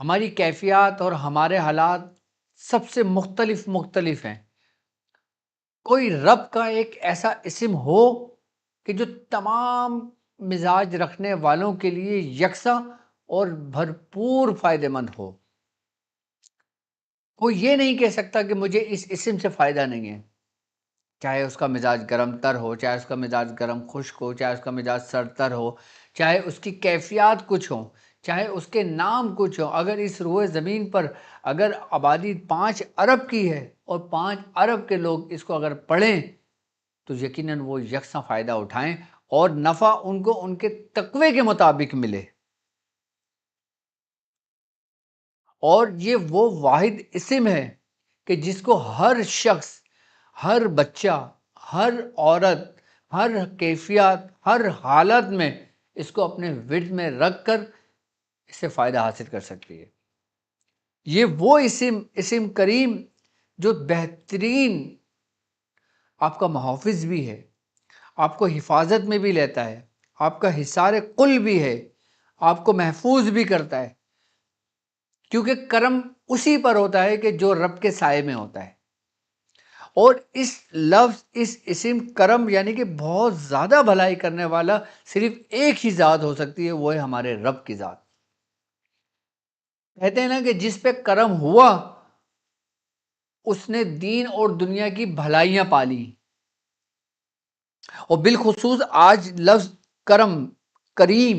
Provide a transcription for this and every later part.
ہماری کیفیات اور ہمارے حالات سب سے مختلف ہیں. کوئی رب کا ایک ایسا اسم ہو کہ جو تمام مزاج رکھنے والوں کے لیے یکساں اور بھرپور فائدہ مند ہو. کوئی یہ نہیں کہہ سکتا کہ مجھے اس اسم سے فائدہ نہیں ہے، چاہے اس کا مزاج گرم تر ہو، چاہے اس کا مزاج گرم خشک ہو، چاہے اس کا مزاج سرد ہو، چاہے اس کی کیفیات کچھ ہوں، چاہے اس کے نام کچھ ہوں. اگر اس روئے زمین پر اگر آبادی 5 ارب کی ہے اور 5 ارب کے لوگ اس کو اگر پڑھیں تو یقیناً وہ یکساں فائدہ اٹھائیں اور نفع ان کو ان کے تقوی کے مطابق ملے. اور یہ وہ واحد اسم ہے کہ جس کو ہر شخص، ہر بچہ، ہر عورت، ہر کیفیات، ہر حالت میں اس کو اپنے ورد میں رکھ کر اس سے فائدہ حاصل کر سکتی ہے. یہ وہ اسم کریم جو بہترین آپ کا محافظ بھی ہے، آپ کو حفاظت میں بھی لیتا ہے، آپ کا حصار قل بھی ہے، آپ کو محفوظ بھی کرتا ہے. کیونکہ کرم اسی پر ہوتا ہے کہ جو رب کے سائے میں ہوتا ہے. اور اس لفظ، اس اسم کرم یعنی کہ بہت زیادہ بھلائی کرنے والا صرف ایک ہی ذات ہو سکتی ہے، وہ ہے ہمارے رب کی ذات. کہتے ہیں نا کہ جس پہ کرم ہوا اس نے دین اور دنیا کی بھلائیاں پالی. اور بالخصوص آج لفظ کرم، کریم،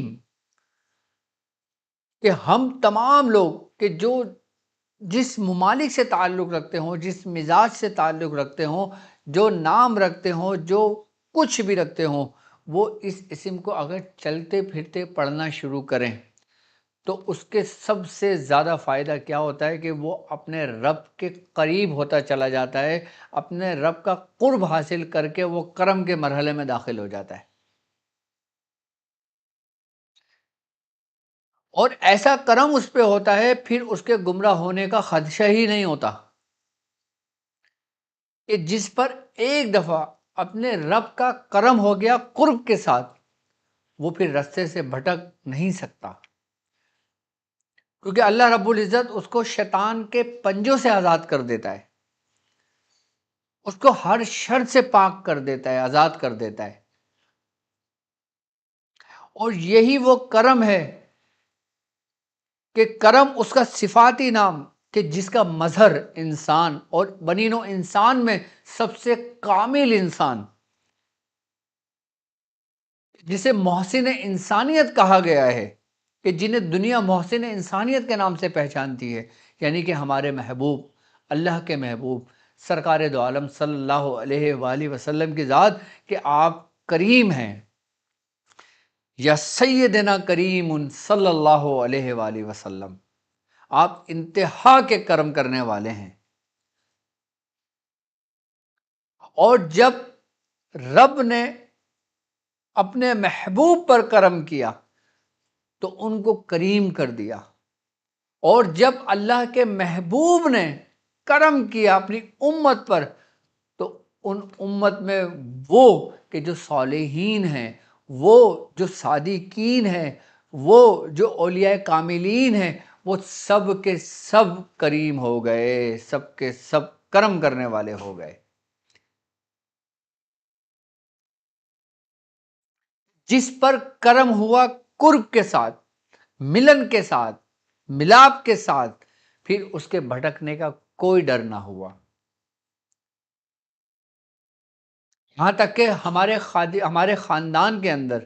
کہ ہم تمام لوگ کہ جو جس ممالک سے تعلق رکھتے ہوں، جس مزاج سے تعلق رکھتے ہوں، جو نام رکھتے ہوں، جو کچھ بھی رکھتے ہوں، وہ اس اسم کو اگر چلتے پھرتے پڑھنا شروع کریں تو اس کے سب سے زیادہ فائدہ کیا ہوتا ہے کہ وہ اپنے رب کے قریب ہوتا چلا جاتا ہے، اپنے رب کا قرب حاصل کر کے وہ کرم کے مرحلے میں داخل ہو جاتا ہے. اور ایسا کرم اس پہ ہوتا ہے پھر اس کے گمراہ ہونے کا خدشہ ہی نہیں ہوتا، کہ جس پر ایک دفعہ اپنے رب کا کرم ہو گیا قرب کے ساتھ، وہ پھر رستے سے بھٹک نہیں سکتا. کیونکہ اللہ رب العزت اس کو شیطان کے پنجوں سے آزاد کر دیتا ہے، اس کو ہر شر سے پاک کر دیتا ہے، آزاد کر دیتا ہے. اور یہی وہ کرم ہے کہ کرم اس کا صفاتی نام کہ جس کا مظہر انسان اور بنین و انسان میں سب سے کامل انسان، جسے محسن انسانیت کہا گیا ہے، کہ جنہیں دنیا محسن انسانیت کے نام سے پہچانتی ہے، یعنی کہ ہمارے محبوب، اللہ کے محبوب سرکار دو عالم صلی اللہ علیہ وآلہ وسلم کی ذات، کہ آپ کریم ہیں، یا سیدنا کریم صلی اللہ علیہ وآلہ وسلم، آپ انتہا کے کرم کرنے والے ہیں. اور جب رب نے اپنے محبوب پر کرم کیا تو ان کو کریم کر دیا. اور جب اللہ کے محبوب نے کرم کیا اپنی امت پر تو ان امت میں وہ کہ جو صالحین ہیں، وہ جو صادقین ہیں، وہ جو اولیاء کاملین ہیں، وہ سب کے سب کریم ہو گئے، سب کے سب کرم کرنے والے ہو گئے. جس پر کرم ہوا قرب کے ساتھ، ملن کے ساتھ، ملاپ کے ساتھ، پھر اس کے بھٹکنے کا کوئی ڈر نہ ہوا. یہاں تک کہ ہمارے خاندان کے اندر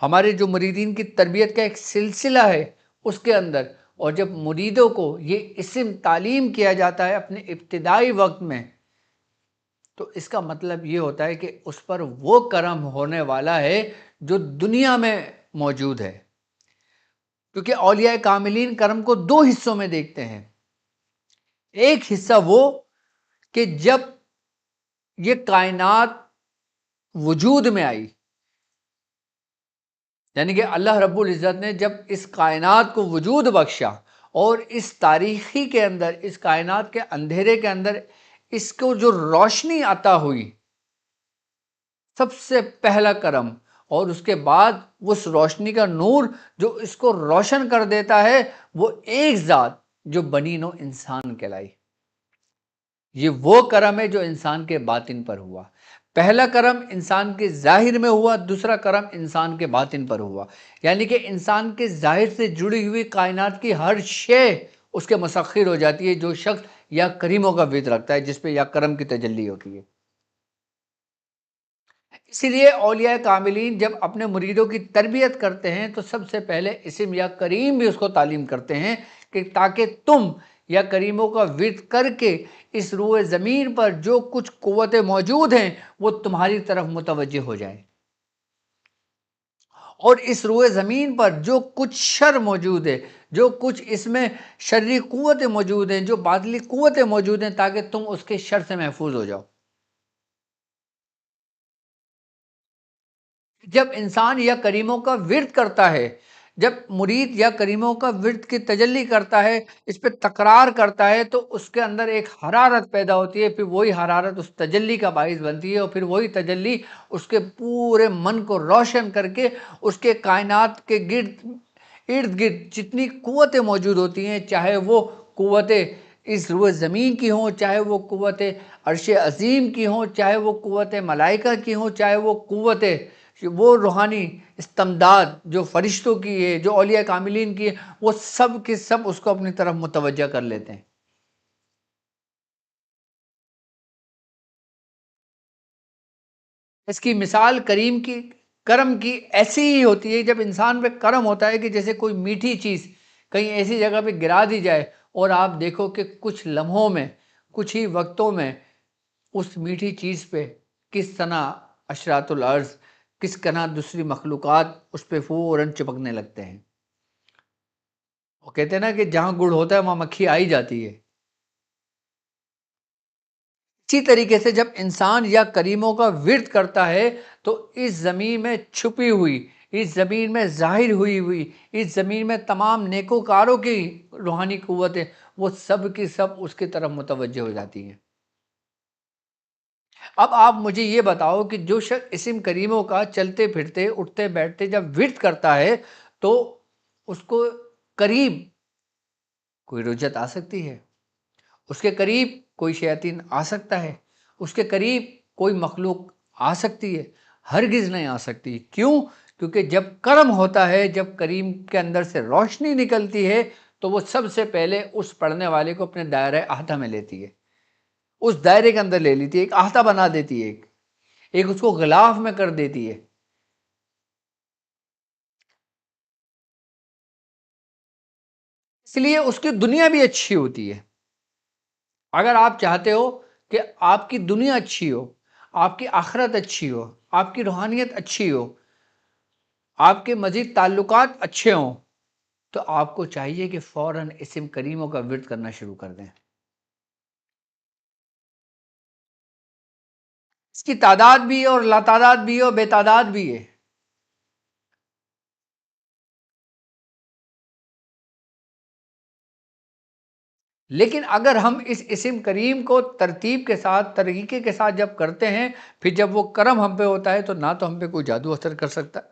ہمارے جو مریدین کی تربیت کا ایک سلسلہ ہے، اس کے اندر، اور جب مریدوں کو یہ اسم تعلیم کیا جاتا ہے اپنے ابتدائی وقت میں، تو اس کا مطلب یہ ہوتا ہے کہ اس پر وہ کرم ہونے والا ہے جو دنیا میں موجود ہے. کیونکہ اولیاء کاملین کرم کو 2 حصوں میں دیکھتے ہیں. ایک حصہ وہ کہ جب یہ کائنات وجود میں آئی، یعنی کہ اللہ رب العزت نے جب اس کائنات کو وجود بخشا اور اس تاریخی کے اندر، اس کائنات کے اندھیرے کے اندر اس کو جو روشنی عطا ہوئی، سب سے پہلا کرم اور اس کے بعد اس روشنی کا نور جو اس کو روشن کر دیتا ہے وہ ایک ذات جو بنی نو انسان کہلائی۔ یہ وہ کرم ہے جو انسان کے باطن پر ہوا۔ پہلا کرم انسان کے ظاہر میں ہوا، دوسرا کرم انسان کے باطن پر ہوا، یعنی کہ انسان کے ظاہر سے جڑی ہوئی کائنات کی ہر شے اس کے مسخر ہو جاتی ہے جو شخص یا کریموں کا ورد رکھتا ہے، جس پہ یا کرم کی تجلی ہوتی ہے۔ اسی لیے اولیاء کاملین جب اپنے مریدوں کی تربیت کرتے ہیں تو سب سے پہلے اسم یا کریم بھی اس کو تعلیم کرتے ہیں کہ تاکہ تم یا کریموں کا ورد کر کے اس روئے زمین پر جو کچھ قوتیں موجود ہیں وہ تمہاری طرف متوجہ ہو جائیں، اور اس روئے زمین پر جو کچھ شر موجود ہے، جو کچھ اس میں شرری قوتیں موجود ہیں، جو باطلی قوتیں موجود ہیں، تاکہ تم اس کے شر سے محفوظ ہو جاؤ۔ جب انسان یا کریموں کا ورد کرتا ہے، جب مرید یا کریموں کا ورد کی تجلی کرتا ہے، اس پہ تکرار کرتا ہے، تو اس کے اندر ایک حرارت پیدا ہوتی ہے، پھر وہی حرارت اس تجلی کا باعث بنتی ہے، اور پھر وہی تجلی اس کے پورے من کو روشن کر کے اس کے کائنات کے ارد گرد جتنی قوتیں موجود ہوتی ہیں، چاہے وہ قوتیں اس روئے زمین کی ہوں، چاہے وہ قوتیں عرش عظیم کی ہوں، چاہے وہ قوتیں ملائکہ کی ہوں، چاہے وہ قوتیں وہ روحانی استمداد جو فرشتوں کی ہے، جو اولیاء کاملین کی ہے، وہ سب کے سب اس کو اپنی طرف متوجہ کر لیتے ہیں۔ اس کی مثال کریم کی کرم کی ایسی ہی ہوتی ہے، جب انسان پہ کرم ہوتا ہے کہ جیسے کوئی میٹھی چیز کہیں ایسی جگہ پہ گرا دی جائے، اور آپ دیکھو کہ کچھ لمحوں میں، کچھ ہی وقتوں میں اس میٹھی چیز پہ کس طرح اشراط الارض، کس طرح دوسری مخلوقات اس پہ فوراً چپکنے لگتے ہیں۔ وہ کہتے ہیں نا کہ جہاں گڑ ہوتا ہے وہاں مکھی آئی جاتی ہے۔ اسی طریقے سے جب انسان یا کریموں کا ورد کرتا ہے تو اس زمین میں چھپی ہوئی، اس زمین میں ظاہر ہوئی اس زمین میں تمام نیکوکاروں کی روحانی قوتیں وہ سب کی سب اس کی طرف متوجہ ہو جاتی ہیں۔ اب آپ مجھے یہ بتاؤ کہ جو شخص اسم کریموں کا چلتے پھرتے اٹھتے بیٹھتے جب ورد کرتا ہے تو اس کو قریب کوئی رجت آ سکتی ہے، اس کے قریب کوئی شیاطین آ سکتا ہے، اس کے قریب کوئی مخلوق آ سکتی ہے؟ ہرگز نہیں آ سکتی۔ کیوں؟ کیونکہ جب کرم ہوتا ہے، جب کریم کے اندر سے روشنی نکلتی ہے تو وہ سب سے پہلے اس پڑھنے والے کو اپنے دائرہ احاطہ میں لیتی ہے، اس دائرے کے اندر لے لیتی ہے، ایک احاطہ بنا دیتی ہے، ایک اس کو غلاف میں کر دیتی ہے۔ اس لیے اس کی دنیا بھی اچھی ہوتی ہے۔ اگر آپ چاہتے ہو کہ آپ کی دنیا اچھی ہو، آپ کی آخرت اچھی ہو، آپ کی روحانیت اچھی ہو، آپ کے مزید تعلقات اچھے ہوں، تو آپ کو چاہیے کہ فوراً اسم کریموں کا ورد کرنا شروع کر دیں۔ اس کی تعداد بھی ہے اور لا تعداد بھی ہے اور بے تعداد بھی ہے۔ لیکن اگر ہم اس اسم کریم کو ترتیب کے ساتھ، طریقے کے ساتھ جب کرتے ہیں، پھر جب وہ کرم ہم پہ ہوتا ہے تو نہ تو ہم پہ کوئی جادو اثر کر سکتا ہے،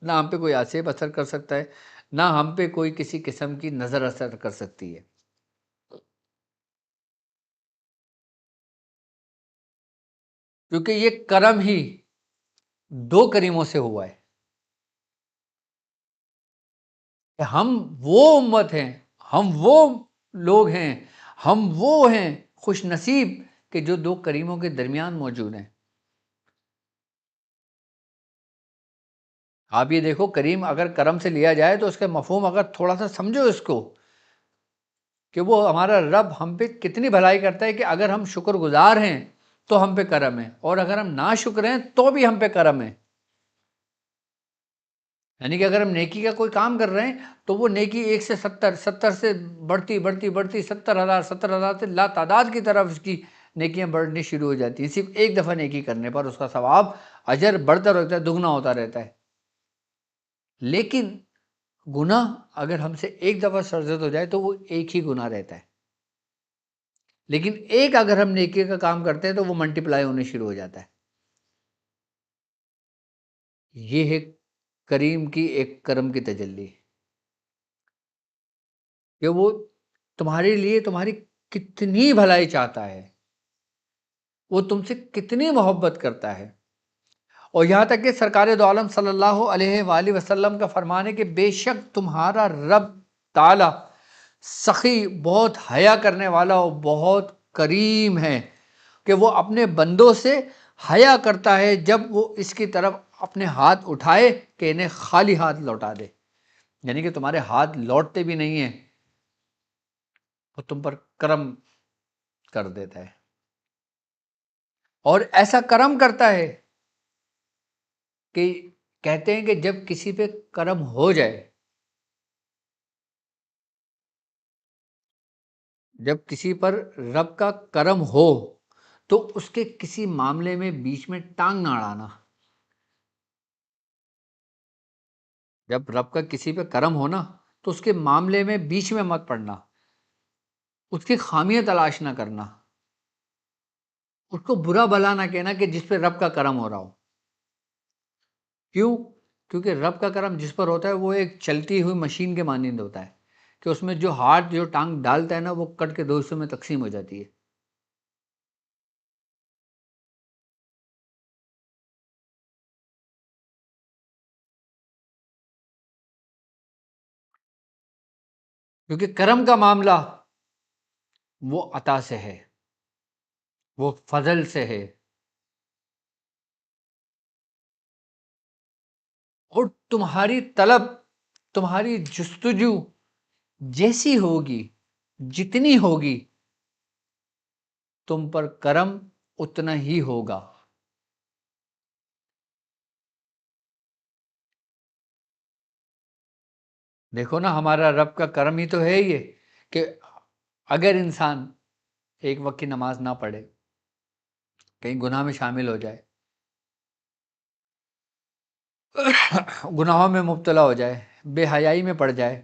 نہ ہم پہ کوئی آسیب اثر کر سکتا ہے، نہ ہم پہ کوئی کسی قسم کی نظر اثر کر سکتی ہے، کیونکہ یہ کرم ہی دو کریموں سے ہوا ہے کہ ہم وہ امت ہیں، ہم وہ لوگ ہیں، ہم وہ ہیں خوش نصیب کہ جو دو کریموں کے درمیان موجود ہیں۔ آپ یہ دیکھو، کریم اگر کرم سے لیا جائے تو اس کا مفہوم اگر تھوڑا سا سمجھو اس کو، کہ وہ ہمارا رب ہم پہ کتنی بھلائی کرتا ہے کہ اگر ہم شکر گزار ہیں تو ہم پہ کرم ہے، اور اگر ہم ناشکر ہیں تو بھی ہم پہ کرم ہے۔ یعنی کہ اگر ہم نیکی کا کوئی کام کر رہے ہیں تو وہ نیکی 1 سے 70، 70 سے بڑھتی بڑھتی بڑھتی 70,000، 70,000 سے لا تعداد کی طرف اس کی نیکیاں بڑھنی شروع ہو جاتی ہیں۔ صرف ایک دفعہ نیکی کرنے پر اس کا ثواب، اجر بڑھتا رہتا ہے، دگنا ہوتا رہتا ہے۔ لیکن گناہ اگر ہم سے ایک دفعہ سرزد ہو جائے تو وہ ایک ہی گناہ رہتا ہے، لیکن ایک اگر ہم نیکی کا کام کرتے ہیں تو وہ ملٹی پلائی ہونے شروع ہو جاتا ہے۔ یہ ہے کریم کی ایک کرم کی تجلی، کہ وہ تمہارے لیے تمہاری کتنی بھلائی چاہتا ہے، وہ تم سے کتنی محبت کرتا ہے۔ اور یہاں تک کہ سرکار دو عالم صلی اللہ علیہ وآلہ وسلم کا فرمان ہے کہ بے شک تمہارا رب تعالی سخی، بہت حیا کرنے والا اور بہت کریم ہے، کہ وہ اپنے بندوں سے حیا کرتا ہے جب وہ اس کی طرف اپنے ہاتھ اٹھائے کہ انہیں خالی ہاتھ لوٹا دے، یعنی کہ تمہارے ہاتھ لوٹتے بھی نہیں ہیں، وہ تم پر کرم کر دیتا ہے، اور ایسا کرم کرتا ہے کہ کہتے ہیں کہ جب کسی پہ کرم ہو جائے، جب کسی پر رب کا کرم ہو تو اس کے کسی معاملے میں بیچ میں ٹانگ نہ اڑانا۔ جب رب کا کسی پہ کرم ہونا تو اس کے معاملے میں بیچ میں مت پڑنا، اس کی خامیاں تلاش نہ کرنا، اس کو برا بھلا نہ کہنا کہ جس پہ رب کا کرم ہو رہا ہو۔ کیوں؟ کیونکہ رب کا کرم جس پر ہوتا ہے وہ ایک چلتی ہوئی مشین کے مانند ہوتا ہے، کہ اس میں جو ہاتھ جو ٹانگ ڈالتا ہے نا وہ کٹ کے دو حصوں میں تقسیم ہو جاتی ہے۔ کیونکہ کرم کا معاملہ وہ عطا سے ہے، وہ فضل سے ہے، اور تمہاری طلب، تمہاری جستجو جیسی ہوگی، جتنی ہوگی، تم پر کرم اتنا ہی ہوگا۔ دیکھو نا، ہمارا رب کا کرم ہی تو ہے یہ، کہ اگر انسان ایک وقت کی نماز نہ پڑھے، کہیں گناہ میں شامل ہو جائے، گناہوں میں مبتلا ہو جائے، بے حیائی میں پڑ جائے،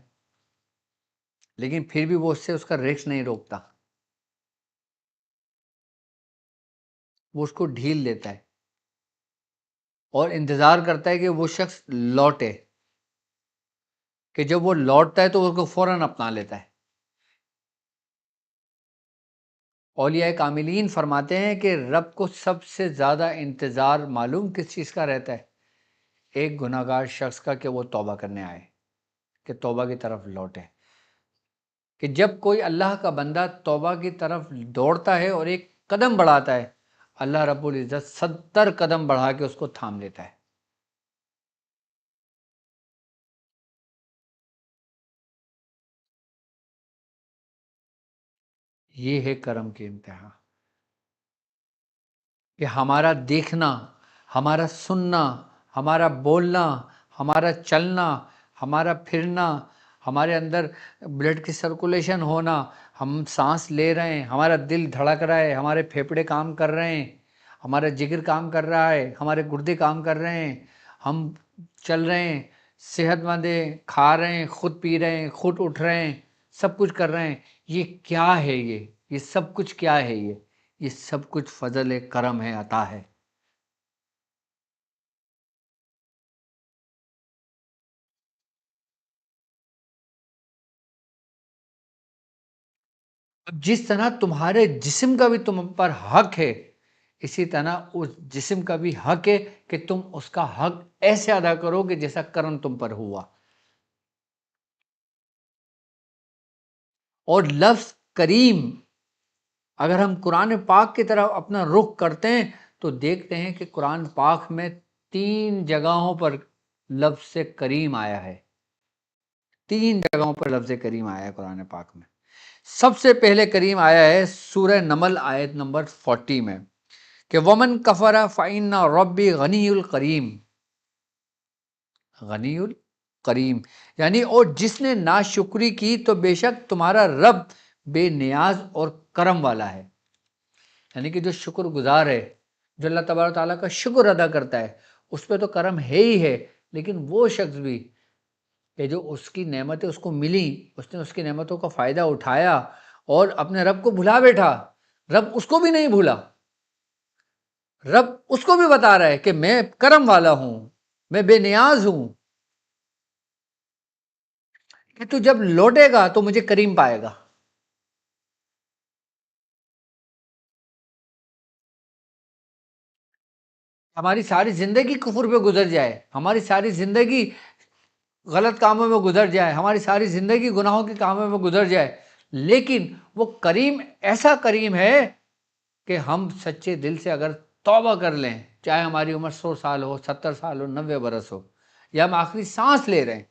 لیکن پھر بھی وہ اس کا ریکس نہیں روکتا، وہ اس کو ڈھیل دیتا ہے اور انتظار کرتا ہے کہ وہ شخص لوٹے، کہ جب وہ لوٹتا ہے تو اس کو فوراً اپنا لیتا ہے۔ اولیاء کاملین فرماتے ہیں کہ رب کو سب سے زیادہ انتظار معلوم کس چیز کا رہتا ہے؟ ایک گناہ گار شخص کا، کہ وہ توبہ کرنے آئے، کہ توبہ کی طرف لوٹے۔ کہ جب کوئی اللہ کا بندہ توبہ کی طرف دوڑتا ہے اور ایک قدم بڑھاتا ہے، اللہ رب العزت 70 قدم بڑھا کے اس کو تھام لیتا ہے۔ یہ ہے کرم کی انتہا، کہ ہمارا دیکھنا، ہمارا سننا، ہمارا بولنا، ہمارا چلنا، ہمارا پھرنا، ہمارے اندر بلڈ کی سرکولیشن ہونا، ہم سانس لے رہے ہیں، ہمارا دل دھڑک رہا ہے، ہمارے پھیپھڑے کام کر رہے ہیں، ہمارا جگر کام کر رہا ہے، ہمارے گردے کام کر رہے ہیں، ہم چل رہے ہیں، صحت مند ہیں، کھا رہے ہیں، خود پی رہے ہیں، خود اٹھ رہے ہیں، سب کچھ کر رہے ہیں۔ یہ کیا ہے؟ یہ سب کچھ کیا ہے؟ یہ سب کچھ فضل کرم ہے، عطا ہے۔ اب جس طرح تمہارے جسم کا بھی تم پر حق ہے، اسی طرح اس جسم کا بھی حق ہے کہ تم اس کا حق ایسے ادا کرو کہ جیسا کرم تم پر ہوا۔ اور لفظ کریم، اگر ہم قرآن پاک کی طرف اپنا رخ کرتے ہیں تو دیکھتے ہیں کہ قرآن پاک میں 3 جگہوں پر لفظ کریم آیا ہے، 3 جگہوں پر لفظ کریم آیا ہے قرآن پاک میں۔ سب سے پہلے کریم آیا ہے سورہ نمل آیت نمبر 40 میں، کہ ومن کفر فإن ربی غنی الکریم، غنی الکریم، یعنی اور جس نے ناشکری کی تو بے شک تمہارا رب بے نیاز اور کرم والا ہے۔ یعنی کہ جو شکر گزار ہے، جو اللہ تبارک و تعالیٰ کا شکر ادا کرتا ہے، اس پہ تو کرم ہے ہی ہے، لیکن وہ شخص بھی کہ جو اس کی نعمتیں اس کو ملی، اس نے اس کی نعمتوں کا فائدہ اٹھایا اور اپنے رب کو بھلا بیٹھا، رب اس کو بھی نہیں بھولا، رب اس کو بھی بتا رہا ہے کہ میں کرم والا ہوں، میں بے نیاز ہوں کہ تو جب لوٹے گا تو مجھے کریم پائے گا. ہماری ساری زندگی کفر پہ گزر جائے، ہماری ساری زندگی غلط کاموں میں گزر جائے، ہماری ساری زندگی گناہوں کے کاموں میں گزر جائے، لیکن وہ کریم ایسا کریم ہے کہ ہم سچے دل سے اگر توبہ کر لیں، چاہے ہماری عمر 100 سال ہو، 70 سال ہو، 90 برس ہو، یا ہم آخری سانس لے رہے ہیں،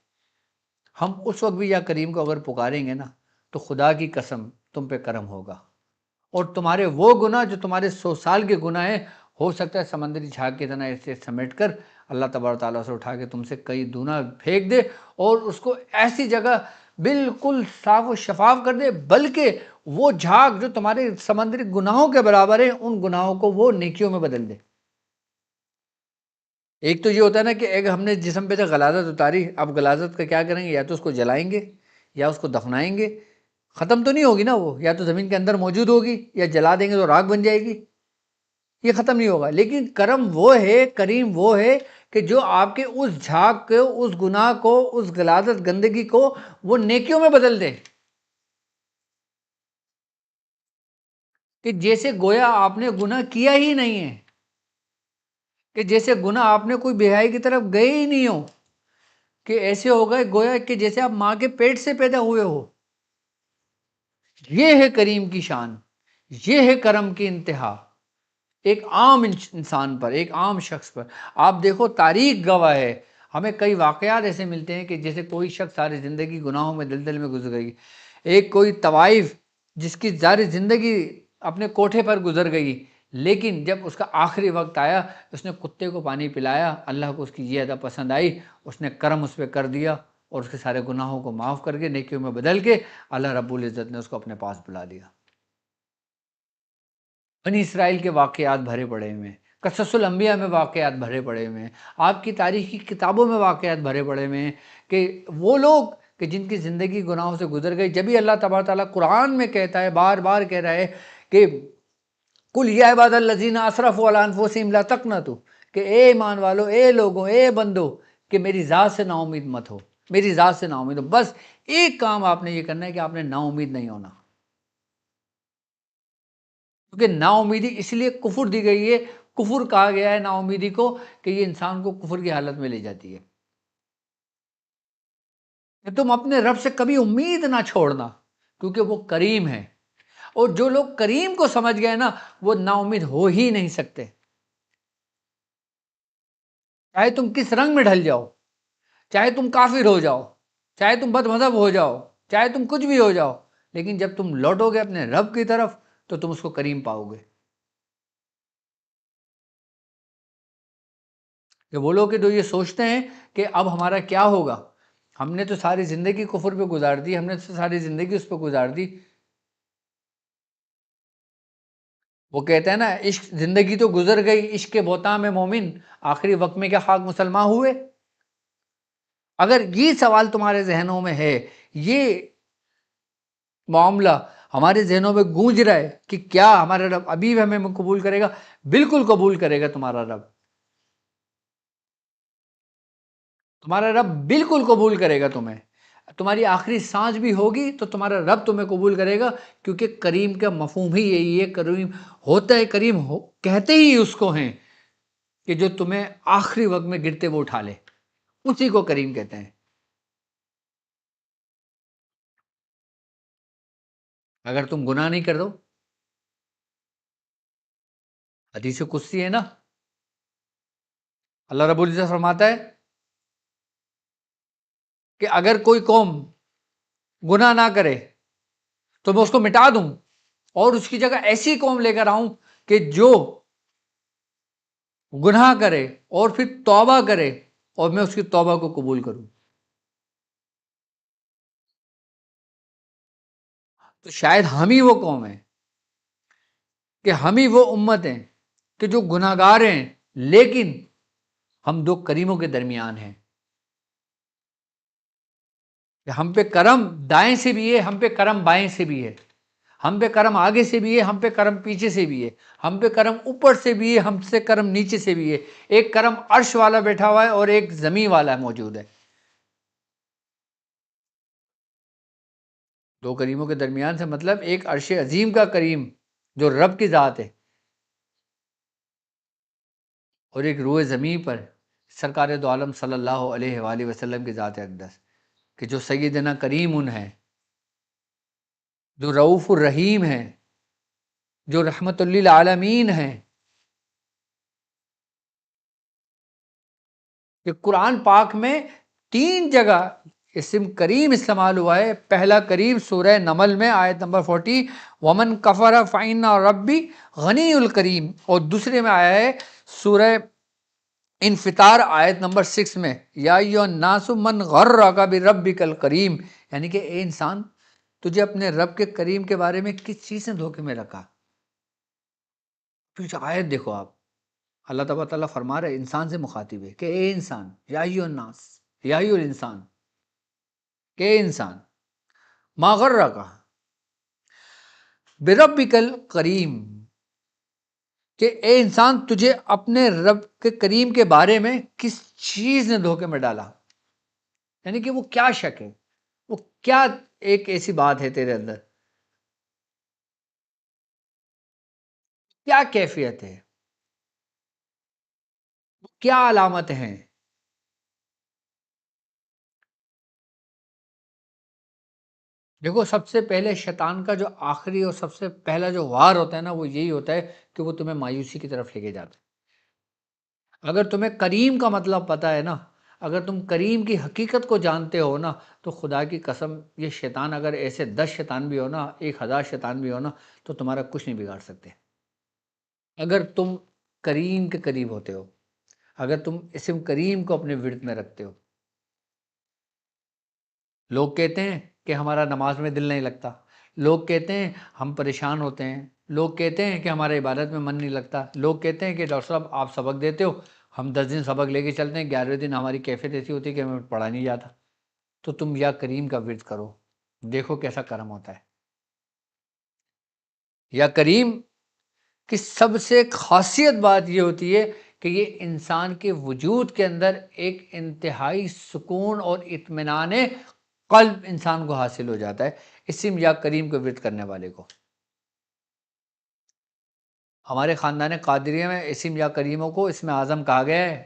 ہم اس وقت بھی یا کریم کو اگر پکاریں گے نا تو خدا کی قسم تم پہ کرم ہوگا. اور تمہارے وہ گناہ جو تمہارے 100 سال کے گناہ ہیں، ہو سکتا ہے سمندری جھاگ کی طرح ایسے سمیٹ کر اللہ تبارک تعالیٰ سے اٹھا کے تم سے کئی دونا پھینک دے اور اس کو ایسی جگہ بالکل صاف و شفاف کر دے، بلکہ وہ جھاگ جو تمہارے سمندری گناہوں کے برابر ہیں ان گناہوں کو وہ نیکیوں میں بدل دے. ایک تو یہ ہوتا ہے نا کہ ایک ہم نے جسم پہ سے غلاظت اتاری، اب غلاظت کا کیا کریں گے؟ یا تو اس کو جلائیں گے یا اس کو دفنائیں گے. ختم تو نہیں ہوگی نا، وہ یا تو زمین کے اندر موجود ہوگی یا جلا دیں گے تو راکھ بن جائے گی، یہ ختم نہیں ہوگا. لیکن کرم وہ ہے، کریم وہ ہے کہ جو آپ کے اس جھاگ کو، اس گناہ کو، اس غلاظت گندگی کو وہ نیکیوں میں بدل دے، کہ جیسے گویا آپ نے گناہ کیا ہی نہیں ہے، کہ جیسے گناہ آپ نے کوئی بے حیائی کی طرف گئے ہی نہیں ہو، کہ ایسے ہو گئے گویا کہ جیسے آپ ماں کے پیٹ سے پیدا ہوئے ہو. یہ ہے کریم کی شان، یہ ہے کرم کی انتہا ایک عام انسان پر، ایک عام شخص پر. آپ دیکھو تاریخ گواہ ہے، ہمیں کئی واقعات ایسے ملتے ہیں کہ جیسے کوئی شخص ساری زندگی گناہوں میں دلدل میں گزر گئی. ایک کوئی طوائف جس کی ساری زندگی اپنے کوٹھے پر گزر گئی، لیکن جب اس کا آخری وقت آیا اس نے کتے کو پانی پلایا، اللہ کو اس کی یہ ادا پسند آئی، اس نے کرم اس پہ کر دیا اور اس کے سارے گناہوں کو معاف کر کے نیکیوں میں بدل کے اللہ رب العزت نے اس کو اپنے پاس بلا لیا. بنی اسرائیل کے واقعات بھرے پڑے ہوئے ہیں، قصص الانبیاء میں واقعات بھرے پڑے ہوئے ہیں، آپ کی تاریخی کتابوں میں واقعات بھرے پڑے ہوئے ہیں کہ وہ لوگ کہ جن کی زندگی گناہوں سے گزر گئی، جبھی اللہ تبارک تعالیٰ قرآن میں کہتا ہے، بار بار کہہ رہا ہے کہ قل یا عباد الذین اسرفوا علی انفسہم لا تقنطوا، کہ اے ایمان والو، اے لوگوں، اے بندو، کہ میری ذات سے نا امید مت ہو، میری ذات سے نا امید ہو. بس ایک کام آپ نے یہ کرنا ہے کہ آپ نے نا امید نہیں ہونا، کیونکہ نا امیدی اس لیے کفر دی گئی ہے، کفر کہا گیا ہے نا امیدی کو کہ یہ انسان کو کفر کی حالت میں لے جاتی ہے. کہ تم اپنے رب سے کبھی امید نہ چھوڑنا، کیونکہ وہ کریم ہے، اور جو لوگ کریم کو سمجھ گئے نا وہ نا امید ہو ہی نہیں سکتے. چاہے تم کس رنگ میں ڈھل جاؤ، چاہے تم کافر ہو جاؤ، چاہے تم بد مذہب ہو جاؤ، چاہے تم کچھ بھی ہو جاؤ، لیکن جب تم لوٹو گے اپنے رب کی طرف تو تم اس کو کریم پاؤ گے. کہ وہ لوگ جو یہ سوچتے ہیں کہ اب ہمارا کیا ہوگا، ہم نے تو ساری زندگی کفر پہ گزار دی، ہم نے تو ساری زندگی اس پہ گزار دی. وہ کہتے ہیں نا عشق زندگی تو گزر گئی عشق کے بہتاں میں مومن، آخری وقت میں کیا خاک مسلمان ہوئے. اگر یہ سوال تمہارے ذہنوں میں ہے، یہ معاملہ ہمارے ذہنوں میں گونج رہا ہے کہ کیا ہمارا رب ابھی بھی ہمیں قبول کرے گا، بالکل قبول کرے گا. تمہارا رب، تمہارا رب بالکل قبول کرے گا تمہیں. تمہاری آخری سانس بھی ہوگی تو تمہارا رب تمہیں قبول کرے گا، کیونکہ کریم کا مفہوم ہی یہی ہے. کریم ہوتا ہے، کریم کہتے ہی اس کو ہیں کہ جو تمہیں آخری وقت میں گرتے وہ اٹھا لے، اسی کو کریم کہتے ہیں. اگر تم گناہ نہیں کر دو، حدیث قدسی ہے نا، اللہ رب العزت فرماتا ہے کہ اگر کوئی قوم گناہ نہ کرے تو میں اس کو مٹا دوں اور اس کی جگہ ایسی قوم لے کر آؤں کہ جو گناہ کرے اور پھر توبہ کرے اور میں اس کی توبہ کو قبول کروں. تو شاید ہم ہی وہ قوم ہیں، کہ ہم ہی وہ امت ہیں کہ جو گناہ گار ہیں، لیکن ہم دو کریموں کے درمیان ہیں کہ ہم پہ کرم دائیں سے بھی ہے، ہم پہ کرم بائیں سے بھی ہے. ہم پہ کرم آگے سے بھی ہے، ہم پہ کرم پیچھے سے بھی ہے، ہم پہ کرم اوپر سے بھی ہے، ہم سے کرم نیچے سے بھی ہے۔ ایک کرم عرش والا بیٹھا ہوا ہے اور ایک زمین والا موجود ہے۔ دو کریموں کے درمیان سے مطلب ایک عرش عظیم کا کریم جو رب کی ذات ہے، اور ایک روئے زمین پر سرکار دو عالم صلی اللہ علیہ وآلہ وسلم کی ذات اقدس، کہ جو سیدنا کریم ان ہے، جو رؤوف الرحیم ہے، جو رحمت للعالمین ہیں۔ کہ قرآن پاک میں 3 جگہ اسم کریم استعمال ہوا ہے۔ پہلا کریم سورہ نمل میں آیت نمبر 40، ومن کفر فإن ربی غنی الکریم، اور دوسرے میں آیا ہے سورہ انفطار آیت نمبر 6 میں، یا ایھا الناس من غرک بربک الکریم، یعنی کہ اے انسان، تجھے اپنے رب کے کریم کے بارے میں کس چیز نے دھوکے میں رکھا؟ کچھ آیت دیکھو آپ، اللہ تبارک تعالیٰ فرما رہے انسان سے مخاطب ہے کہ اے انسان، یا ایھا الناس، یا ایھا الانسان، کہ اے انسان، ما غرک بربک الکریم، کہ اے انسان، تجھے اپنے رب کے کریم کے بارے میں کس چیز نے دھوکے میں ڈالا؟ یعنی کہ وہ کیا شک ہے، وہ کیا ایک ایسی بات ہے تیرے اندر، کیا کیفیت ہے، کیا علامت ہیں؟ دیکھو، سب سے پہلے شیطان کا جو آخری اور سب سے پہلا جو وار ہوتا ہے نا، وہ یہی ہوتا ہے کہ وہ تمہیں مایوسی کی طرف لے کے جاتا ہے۔ اگر تمہیں کریم کا مطلب پتا ہے نا، اگر تم کریم کی حقیقت کو جانتے ہو نا، تو خدا کی قسم، یہ شیطان اگر ایسے 10 شیطان بھی ہو نا، 1000 شیطان بھی ہو نا، تو تمہارا کچھ نہیں بگاڑ سکتے۔ اگر تم کریم کے قریب ہوتے ہو، اگر تم اسم کریم کو اپنے ورد میں رکھتے ہو۔ لوگ کہتے ہیں کہ ہمارا نماز میں دل نہیں لگتا، لوگ کہتے ہیں ہم پریشان ہوتے ہیں، لوگ کہتے ہیں کہ ہمارے عبادت میں من نہیں لگتا، لوگ کہتے ہیں کہ ڈاکٹر صاحب آپ سبق دیتے ہو، ہم 10 دن سبق لے کے چلتے ہیں، 11ویں دن ہماری کیفیت ایسی ہوتی ہے کہ ہمیں پڑھا نہیں جاتا۔ تو تم یا کریم کا ورد کرو، دیکھو کیسا کرم ہوتا ہے۔ یا کریم کی سب سے خاصیت بات یہ ہوتی ہے کہ یہ انسان کے وجود کے اندر ایک انتہائی سکون اور اطمینان قلب انسان کو حاصل ہو جاتا ہے اسم یا کریم کو ورد کرنے والے کو۔ ہمارے خاندان قادریہ میں اسم یا کریموں کو اسم اعظم کہا گیا ہے۔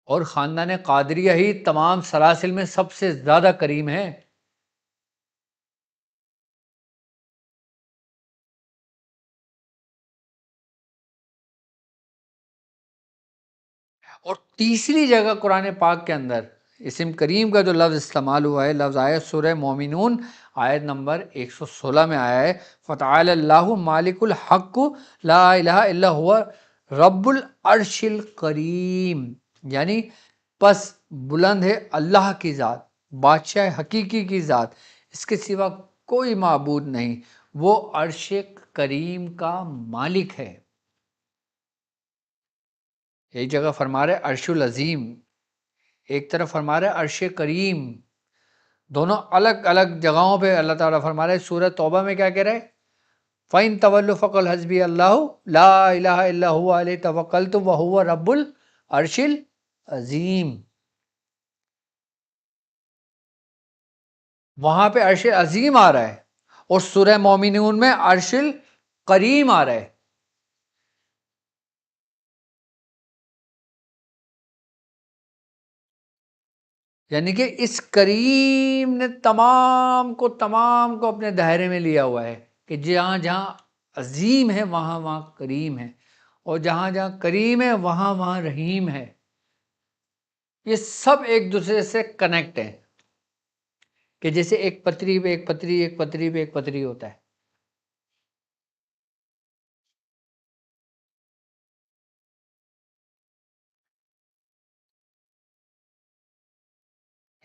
اور خاندان قادریہ ہی تمام سلاسل میں سب سے زیادہ کریم ہے۔ اور تیسری جگہ قرآن پاک کے اندر اسم کریم کا جو لفظ استعمال ہوا ہے، لفظ آیا سورہ مومنون آیت نمبر 116 میں آیا ہے، فتعال اللہ مالک الحق لا الہ الا ہوا رب العرش الکریم، یعنی پس بلند ہے اللہ کی ذات، بادشاہ حقیقی کی ذات، اس کے سوا کوئی معبود نہیں، وہ عرش کریم کا مالک ہے۔ ایک جگہ فرما رہے عرش العظیم، ایک طرف فرما رہے عرش کریم، دونوں الگ الگ جگہوں پہ اللہ تعالیٰ فرما رہے۔ سورہ توبہ میں کیا کہہ رہے؟ فَإِن تَوَلُّوا فَقُلْ حَسْبِيَ اللَّهُ لَا إِلَٰهَ إِلَّا هُوَ عَلَيْهِ تَوَكَّلْتُ وَهُوَ رَبُّ الْعَرْشِ الْعَظِيمِ۔ وہاں پہ عرش عظیم آ رہا ہے، اور سورہ مومنون میں عرش الکریم آ رہا ہے۔ یعنی کہ اس کریم نے تمام کو اپنے دائرے میں لیا ہوا ہے، کہ جہاں جہاں عظیم ہے وہاں وہاں کریم ہے، اور جہاں جہاں کریم ہے وہاں وہاں رحیم ہے۔ یہ سب ایک دوسرے سے کنیکٹ ہیں، کہ جیسے ایک پتری پہ ایک پتری، ایک پتری پہ ایک پتری ہوتا ہے۔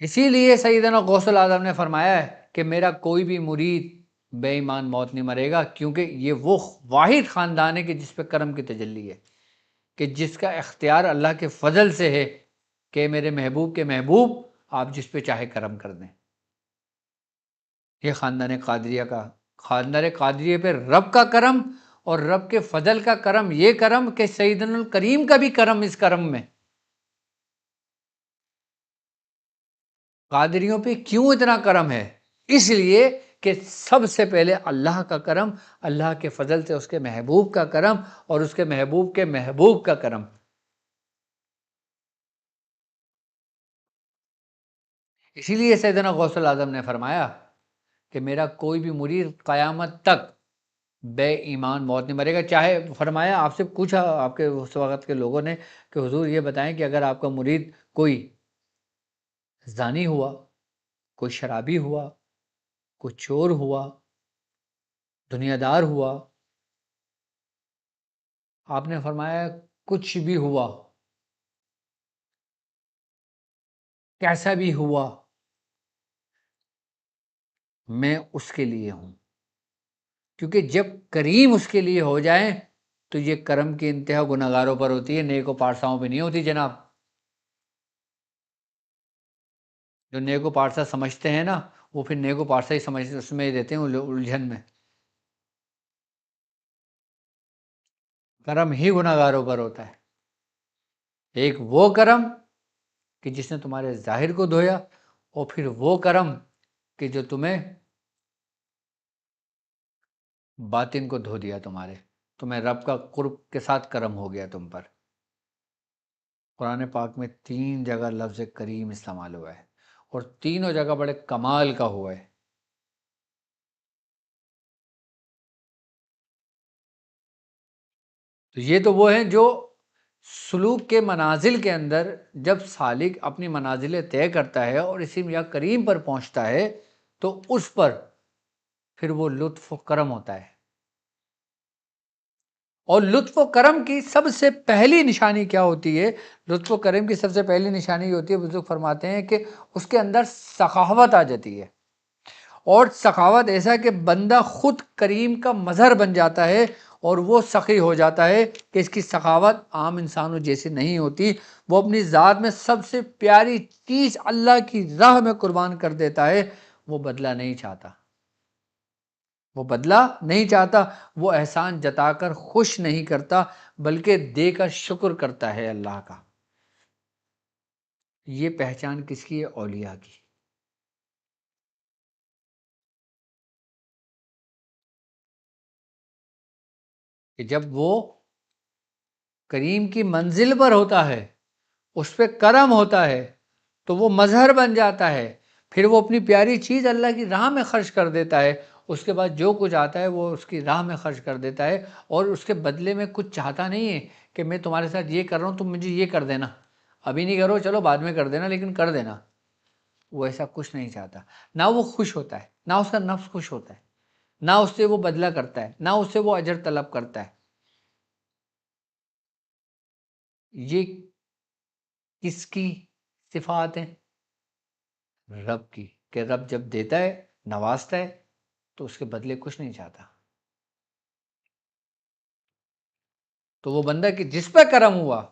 اسی لیے سیدنا غوث العظم نے فرمایا ہے کہ میرا کوئی بھی مرید بے ایمان موت نہیں مرے گا، کیونکہ یہ وہ واحد خاندان ہے کہ جس پہ کرم کی تجلی ہے، کہ جس کا اختیار اللہ کے فضل سے ہے کہ میرے محبوب کے محبوب آپ جس پہ چاہے کرم کر دیں. یہ خاندان قادریہ پہ رب کا کرم اور رب کے فضل کا کرم، یہ کرم کہ سیدنا الکریم کا بھی کرم اس کرم میں. قادریوں پہ کیوں اتنا کرم ہے؟ اس لیے کہ سب سے پہلے اللہ کا کرم، اللہ کے فضل سے اس کے محبوب کا کرم اور اس کے محبوب کے محبوب کا کرم. اسی لیے سیدنا غوث الاعظم نے فرمایا کہ میرا کوئی بھی مرید قیامت تک بے ایمان موت نہیں مرے گا. چاہے فرمایا آپ سے پوچھا آپ کے اس وقت کے لوگوں نے کہ حضور یہ بتائیں کہ اگر آپ کا مرید کوئی زانی ہوا، کوئی شرابی ہوا، کوئی چور ہوا، دنیا دار ہوا، آپ نے فرمایا کچھ بھی ہوا، کیسا بھی ہوا، میں اس کے لیے ہوں. کیونکہ جب کریم اس کے لیے ہو جائیں تو یہ کرم کی انتہا گناہگاروں پر ہوتی ہے، نیک و پارساؤں پہ نہیں ہوتی جناب. جو نیک و پارسا سمجھتے ہیں نا وہ پھر نیک و پارسا ہی سمجھتے، اس میں ہی رہتے ہیں الجھن میں. کرم ہی گناہگاروں پر ہوتا ہے. ایک وہ کرم کہ جس نے تمہارے ظاہر کو دھویا، اور پھر وہ کرم کہ جو تمہیں باطن کو دھو دیا، تمہیں رب کا قرب کے ساتھ کرم ہو گیا تم پر. قرآن پاک میں 3 جگہ لفظ کریم استعمال ہوا ہے اور تینوں جگہ بڑے کمال کا ہوا ہے. تو یہ تو وہ ہیں جو سلوک کے منازل کے اندر جب سالک اپنی منازلیں طے کرتا ہے اور اسم یا کریم پر پہنچتا ہے تو اس پر پھر وہ لطف و کرم ہوتا ہے. اور لطف و کرم کی سب سے پہلی نشانی کیا ہوتی ہے؟ لطف و کرم کی سب سے پہلی نشانی یہ ہوتی ہے، بزرگ فرماتے ہیں کہ اس کے اندر سخاوت آ جاتی ہے. اور سخاوت ایسا کہ بندہ خود کریم کا مظہر بن جاتا ہے اور وہ سخی ہو جاتا ہے کہ اس کی سخاوت عام انسانوں جیسی نہیں ہوتی. وہ اپنی ذات میں سب سے پیاری چیز اللہ کی راہ میں قربان کر دیتا ہے. وہ بدلہ نہیں چاہتا، وہ احسان جتا کر خوش نہیں کرتا بلکہ دے کر شکر کرتا ہے اللہ کا. یہ پہچان کس کی ہے؟ اولیاء کی. کہ جب وہ کریم کی منزل پر ہوتا ہے، اس پہ کرم ہوتا ہے تو وہ مظہر بن جاتا ہے. پھر وہ اپنی پیاری چیز اللہ کی راہ میں خرچ کر دیتا ہے. اس کے بعد جو کچھ آتا ہے وہ اس کی راہ میں خرچ کر دیتا ہے اور اس کے بدلے میں کچھ چاہتا نہیں ہے کہ میں تمہارے ساتھ یہ کر رہا ہوں تم مجھے یہ کر دینا، ابھی نہیں کرو چلو بعد میں کر دینا لیکن کر دینا. وہ ایسا کچھ نہیں چاہتا. نہ وہ خوش ہوتا ہے، نہ اس کا نفس خوش ہوتا ہے، نہ اس سے وہ بدلہ کرتا ہے، نہ اس سے وہ اجر طلب کرتا ہے. یہ کس کی صفات ہیں؟ رب کی. کہ رب جب دیتا ہے، نوازتا ہے تو اس کے بدلے کچھ نہیں چاہتا. تو وہ بندہ کہ جس پہ کرم ہوا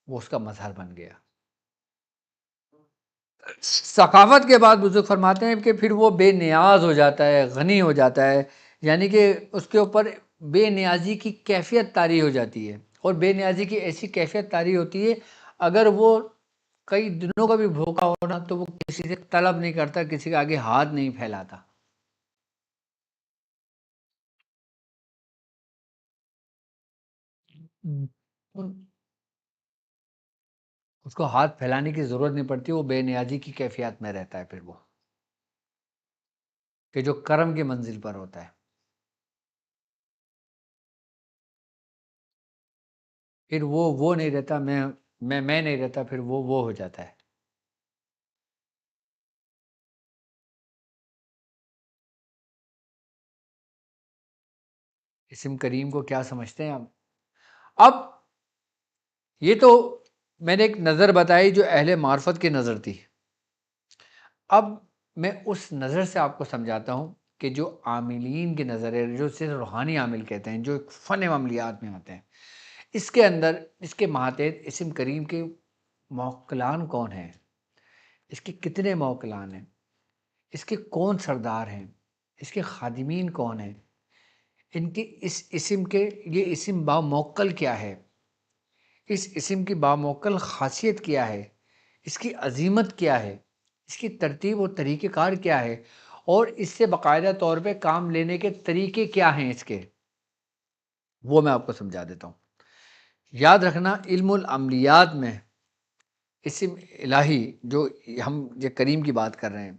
وہ اس کا مظہر بن گیا. ثقافت کے بعد بزرگ فرماتے ہیں کہ پھر وہ بے نیاز ہو جاتا ہے، غنی ہو جاتا ہے. یعنی کہ اس کے اوپر بے نیازی کی کیفیت طاری ہو جاتی ہے. اور بے نیازی کی ایسی کیفیت طاری ہوتی ہے اگر وہ کئی دنوں کا بھی بھوکا ہونا تو وہ کسی سے طلب نہیں کرتا، کسی کے آگے ہاتھ نہیں پھیلاتا. اس کو ہاتھ پھیلانے کی ضرورت نہیں پڑتی، وہ بے نیازی کی کیفیت میں رہتا ہے. پھر وہ کہ جو کرم کی منزل پر ہوتا ہے، پھر وہ نہیں رہتا، میں نہیں رہتا، پھر وہ ہو جاتا ہے. اسم کریم کو کیا سمجھتے ہیں آپ؟ اب یہ تو میں نے ایک نظر بتائی جو اہل معرفت کی نظر تھی. اب میں اس نظر سے آپ کو سمجھاتا ہوں کہ جو عاملین کی نظر ہے، جو صرف روحانی عامل کہتے ہیں، جو فن عملیات میں آتے ہیں، اس کے اندر اس کے ماتحت اسم کریم کے موکلان کون ہیں، اس کے کتنے موکلان ہیں، اس کے کون سردار ہیں، اس کے خادمین کون ہیں، ان کی اس اسم کے یہ اسم باموکل کیا ہے، اس اسم کی باموکل خاصیت کیا ہے، اس کی عظیمت کیا ہے، اس کی ترتیب و طریقہ کار کیا ہے، اور اس سے باقاعدہ طور پہ کام لینے کے طریقے کیا ہیں اس کے، وہ میں آپ کو سمجھا دیتا ہوں۔ یاد رکھنا علم العملیات میں اسم الہی جو ہم یہ کریم کی بات کر رہے ہیں،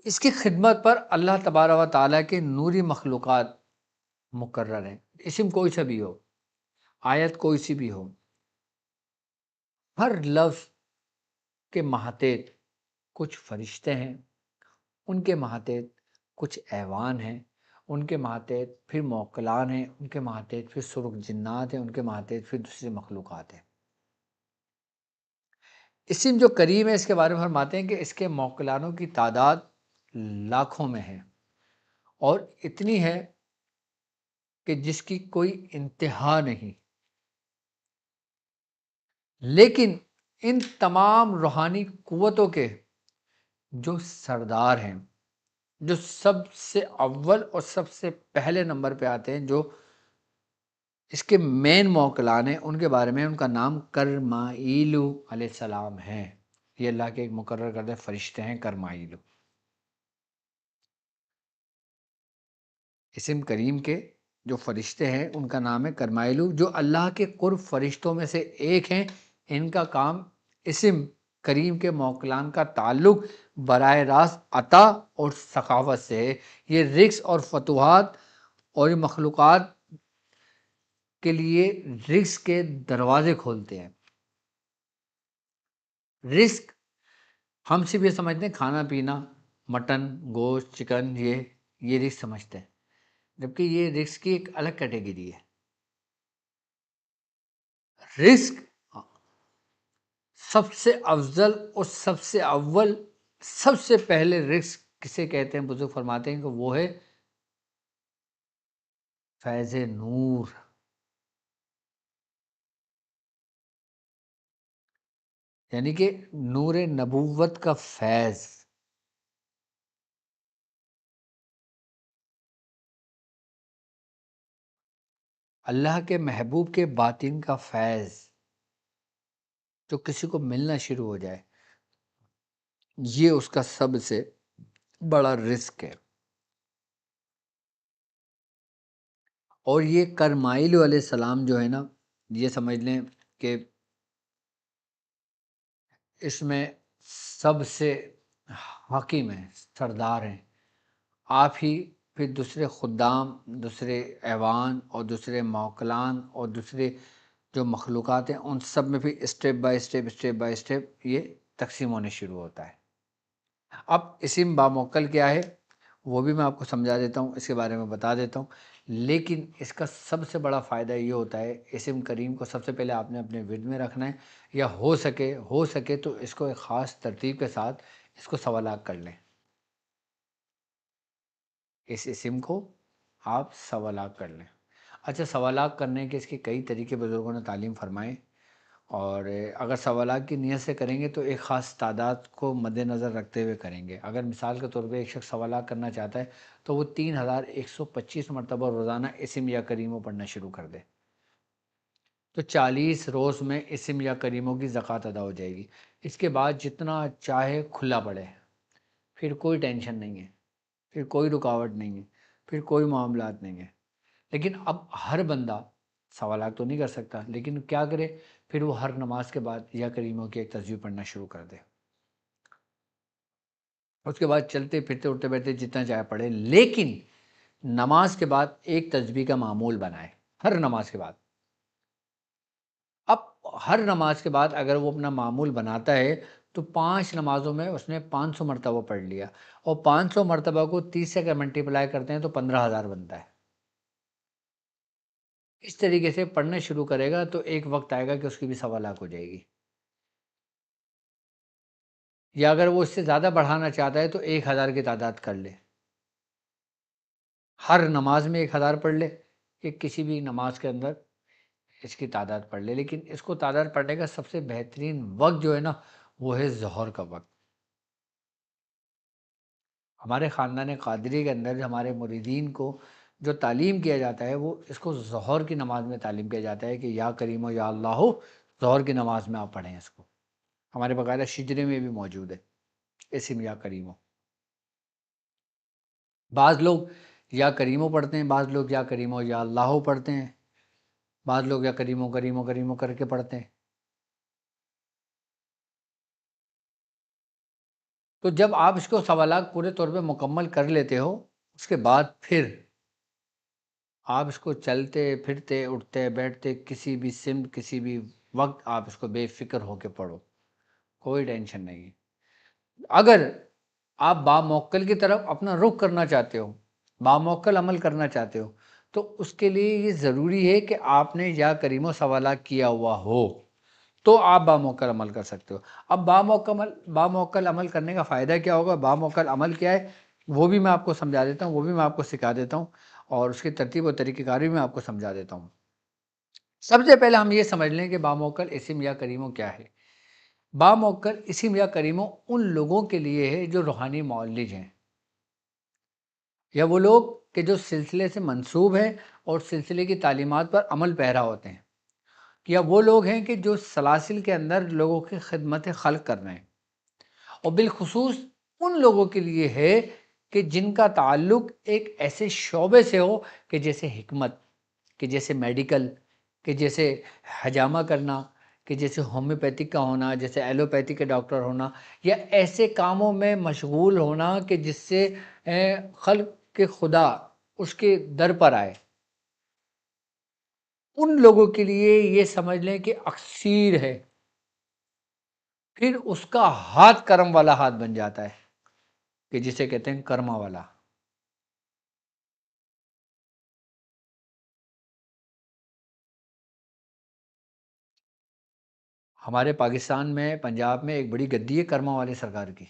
اس کی خدمت پر اللہ تبارک و تعالیٰ کے نوری مخلوقات مقرر ہیں۔ اسم کوئی سا بھی ہو، آیت کوئی سی بھی ہو، ہر لفظ کے ماتحت کچھ فرشتے ہیں، ان کے ماتحت کچھ ایوان ہیں، ان کے ماتحت پھر موکلان ہیں، ان کے ماتحت پھر سرخ جنات ہیں، ان کے ماتحت پھر دوسری مخلوقات ہیں۔ اسم جو کریم ہے اس کے بارے میں فرماتے ہیں کہ اس کے موکلانوں کی تعداد لاکھوں میں ہے، اور اتنی ہے کہ جس کی کوئی انتہا نہیں، لیکن ان تمام روحانی قوتوں کے جو سردار ہیں، جو سب سے اول اور سب سے پہلے نمبر پہ آتے ہیں، جو اس کے مین موکلان ہیں، ان کے بارے میں ان کا نام کرمائیلو علیہ السلام ہے۔ یہ اللہ کے ایک مقرر کردہ فرشتے ہیں کرمائیلو۔ اسم کریم کے جو فرشتے ہیں ان کا نام ہے کرمائیلو، جو اللہ کے قرب فرشتوں میں سے ایک ہیں۔ ان کا کام اسم کریم کے موکلان کا تعلق براہ راست عطا اور سخاوت سے ہے۔ یہ رزق اور فتوحات اور یہ مخلوقات کے لیے رزق کے دروازے کھولتے ہیں۔ رزق ہم صرف یہ سمجھتے ہیں کھانا پینا، مٹن، گوشت، چکن، یہ رزق سمجھتے ہیں، جبکہ یہ رزق کی ایک الگ کیٹیگری ہے۔ رزق سب سے افضل اور سب سے اول، سب سے پہلے رزق کسے کہتے ہیں؟ بزرگ فرماتے ہیں کہ وہ ہے فیض نور، یعنی کہ نور نبوت کا فیض، اللہ کے محبوب کے باطن کا فیض جو کسی کو ملنا شروع ہو جائے، یہ اس کا سب سے بڑا رزق ہے۔ اور یہ کرمائیل علیہ السلام جو ہے نا، یہ سمجھ لیں کہ اس میں سب سے حاکم ہیں، سردار ہیں۔ آپ ہی پھر دوسرے خدام، دوسرے ایوان اور دوسرے موکلان اور دوسرے جو مخلوقات ہیں، ان سب میں پھر اسٹیپ بائی اسٹیپ یہ تقسیم ہونے شروع ہوتا ہے۔ اب اسم باموکل کیا ہے وہ بھی میں آپ کو سمجھا دیتا ہوں، اس کے بارے میں بتا دیتا ہوں، لیکن اس کا سب سے بڑا فائدہ یہ ہوتا ہے، اسم کریم کو سب سے پہلے آپ نے اپنے ورد میں رکھنا ہے، یا ہو سکے تو اس کو ایک خاص ترتیب کے ساتھ اس کو سوالات کر لیں۔ اس اسم کو آپ سوالات کر لیں۔ اچھا، سوالات کرنے کے اس کے کئی طریقے بزرگوں نے تعلیم فرمائے، اور اگر سوالات کی نیت سے کریں گے تو ایک خاص تعداد کو مد نظر رکھتے ہوئے کریں گے۔ اگر مثال کے طور پہ ایک شخص سوالات کرنا چاہتا ہے تو وہ 3125 مرتبہ روزانہ اسم یا کریموں پڑھنا شروع کر دے، تو 40 روز میں اسم یا کریموں کی زکوٰۃ ادا ہو جائے گی۔ اس کے بعد جتنا چاہے کھلا پڑے، پھر کوئی ٹینشن نہیں ہے، پھر کوئی رکاوٹ نہیں ہے، پھر کوئی معاملات نہیں ہے۔ لیکن اب ہر بندہ سوالات تو نہیں کر سکتا، لیکن کیا کرے؟ پھر وہ ہر نماز کے بعد یا کریموں کی ایک تسبیح پڑھنا شروع کر دے، اس کے بعد چلتے پھرتے اٹھتے بیٹھتے جتنا چاہے پڑھے، لیکن نماز کے بعد ایک تسبیح کا معمول بنائے ہر نماز کے بعد۔ اب ہر نماز کے بعد اگر وہ اپنا معمول بناتا ہے تو 5 نمازوں میں اس نے 500 مرتبہ پڑھ لیا، اور 500 مرتبہ کو 30 سے اگر ملٹیپلائی کرتے ہیں تو 15,000 بنتا ہے۔ اس طریقے سے پڑھنا شروع کرے گا تو ایک وقت آئے گا کہ اس کی بھی 1.25 لاکھ ہو جائے گی، یا اگر وہ اس سے زیادہ بڑھانا چاہتا ہے تو 1,000 کی تعداد کر لے، ہر نماز میں 1,000 پڑھ لے، کہ کسی بھی نماز کے اندر اس کی تعداد پڑھ لے، لیکن اس کو تعداد پڑھنے کا سب سے بہترین وقت جو ہے نا وہ ہے ظہر کا وقت۔ ہمارے خاندان قادری کے اندر جو ہمارے مریدین کو جو تعلیم کیا جاتا ہے وہ اس کو ظہر کی نماز میں تعلیم کیا جاتا ہے کہ یا کریم و یا اللہ ہو، ظہر کی نماز میں آپ پڑھیں اس کو۔ ہمارے باقاعدہ شجرے میں بھی موجود ہے اسم یا کریم و۔ بعض لوگ یا کریمو پڑھتے ہیں، بعض لوگ یا کریمو یا اللہ پڑھتے ہیں، بعض لوگ یا کریمو کریمو کریمو کر کے پڑھتے ہیں۔ تو جب آپ اس کو سوالات پورے طور پہ مکمل کر لیتے ہو، اس کے بعد پھر آپ اس کو چلتے پھرتے اٹھتے بیٹھتے کسی بھی سمت کسی بھی وقت آپ اس کو بے فکر ہو کے پڑھو، کوئی ٹینشن نہیں ہے۔ اگر آپ باموکل کی طرف اپنا رخ کرنا چاہتے ہو، باموکل عمل کرنا چاہتے ہو، تو اس کے لیے یہ ضروری ہے کہ آپ نے یا کریم و سوالات کیا ہوا ہو، تو آپ باموکل عمل کر سکتے ہو۔ اب باموکل عمل کرنے کا فائدہ کیا ہوگا، باموکل عمل کیا ہے وہ بھی میں آپ کو سمجھا دیتا ہوں، وہ بھی میں آپ کو سکھا دیتا ہوں، اور اس کی ترتیب و طریقہ کار بھی میں آپ کو سمجھا دیتا ہوں۔ سب سے پہلے ہم یہ سمجھ لیں کہ باموکل اسم یا کریمو کیا ہے۔ باموکل اسم یا کریمو ان لوگوں کے لیے ہے جو روحانی معالج ہیں، یا وہ لوگ کہ جو سلسلے سے منسوب ہیں اور سلسلے کی تعلیمات پر عمل پیرا ہوتے ہیں، یا وہ لوگ ہیں کہ جو سلاسل کے اندر لوگوں کی خدمت خلق کر رہے ہیں، اور بالخصوص ان لوگوں کے لیے ہے کہ جن کا تعلق ایک ایسے شعبے سے ہو کہ جیسے حکمت، کہ جیسے میڈیکل، کہ جیسے حجامہ کرنا، کہ جیسے ہومیوپیتھک کا ہونا، جیسے ایلوپیتھی کے ڈاکٹر ہونا، یا ایسے کاموں میں مشغول ہونا کہ جس سے خلق کے خدا اس کے در پر آئے۔ ان لوگوں کے لیے یہ سمجھ لیں کہ اکسیر ہے، پھر اس کا ہاتھ کرم والا ہاتھ بن جاتا ہے، کہ جسے کہتے ہیں کرما والا۔ ہمارے پاکستان میں پنجاب میں ایک بڑی گدی ہے کرما والے سرکار کی۔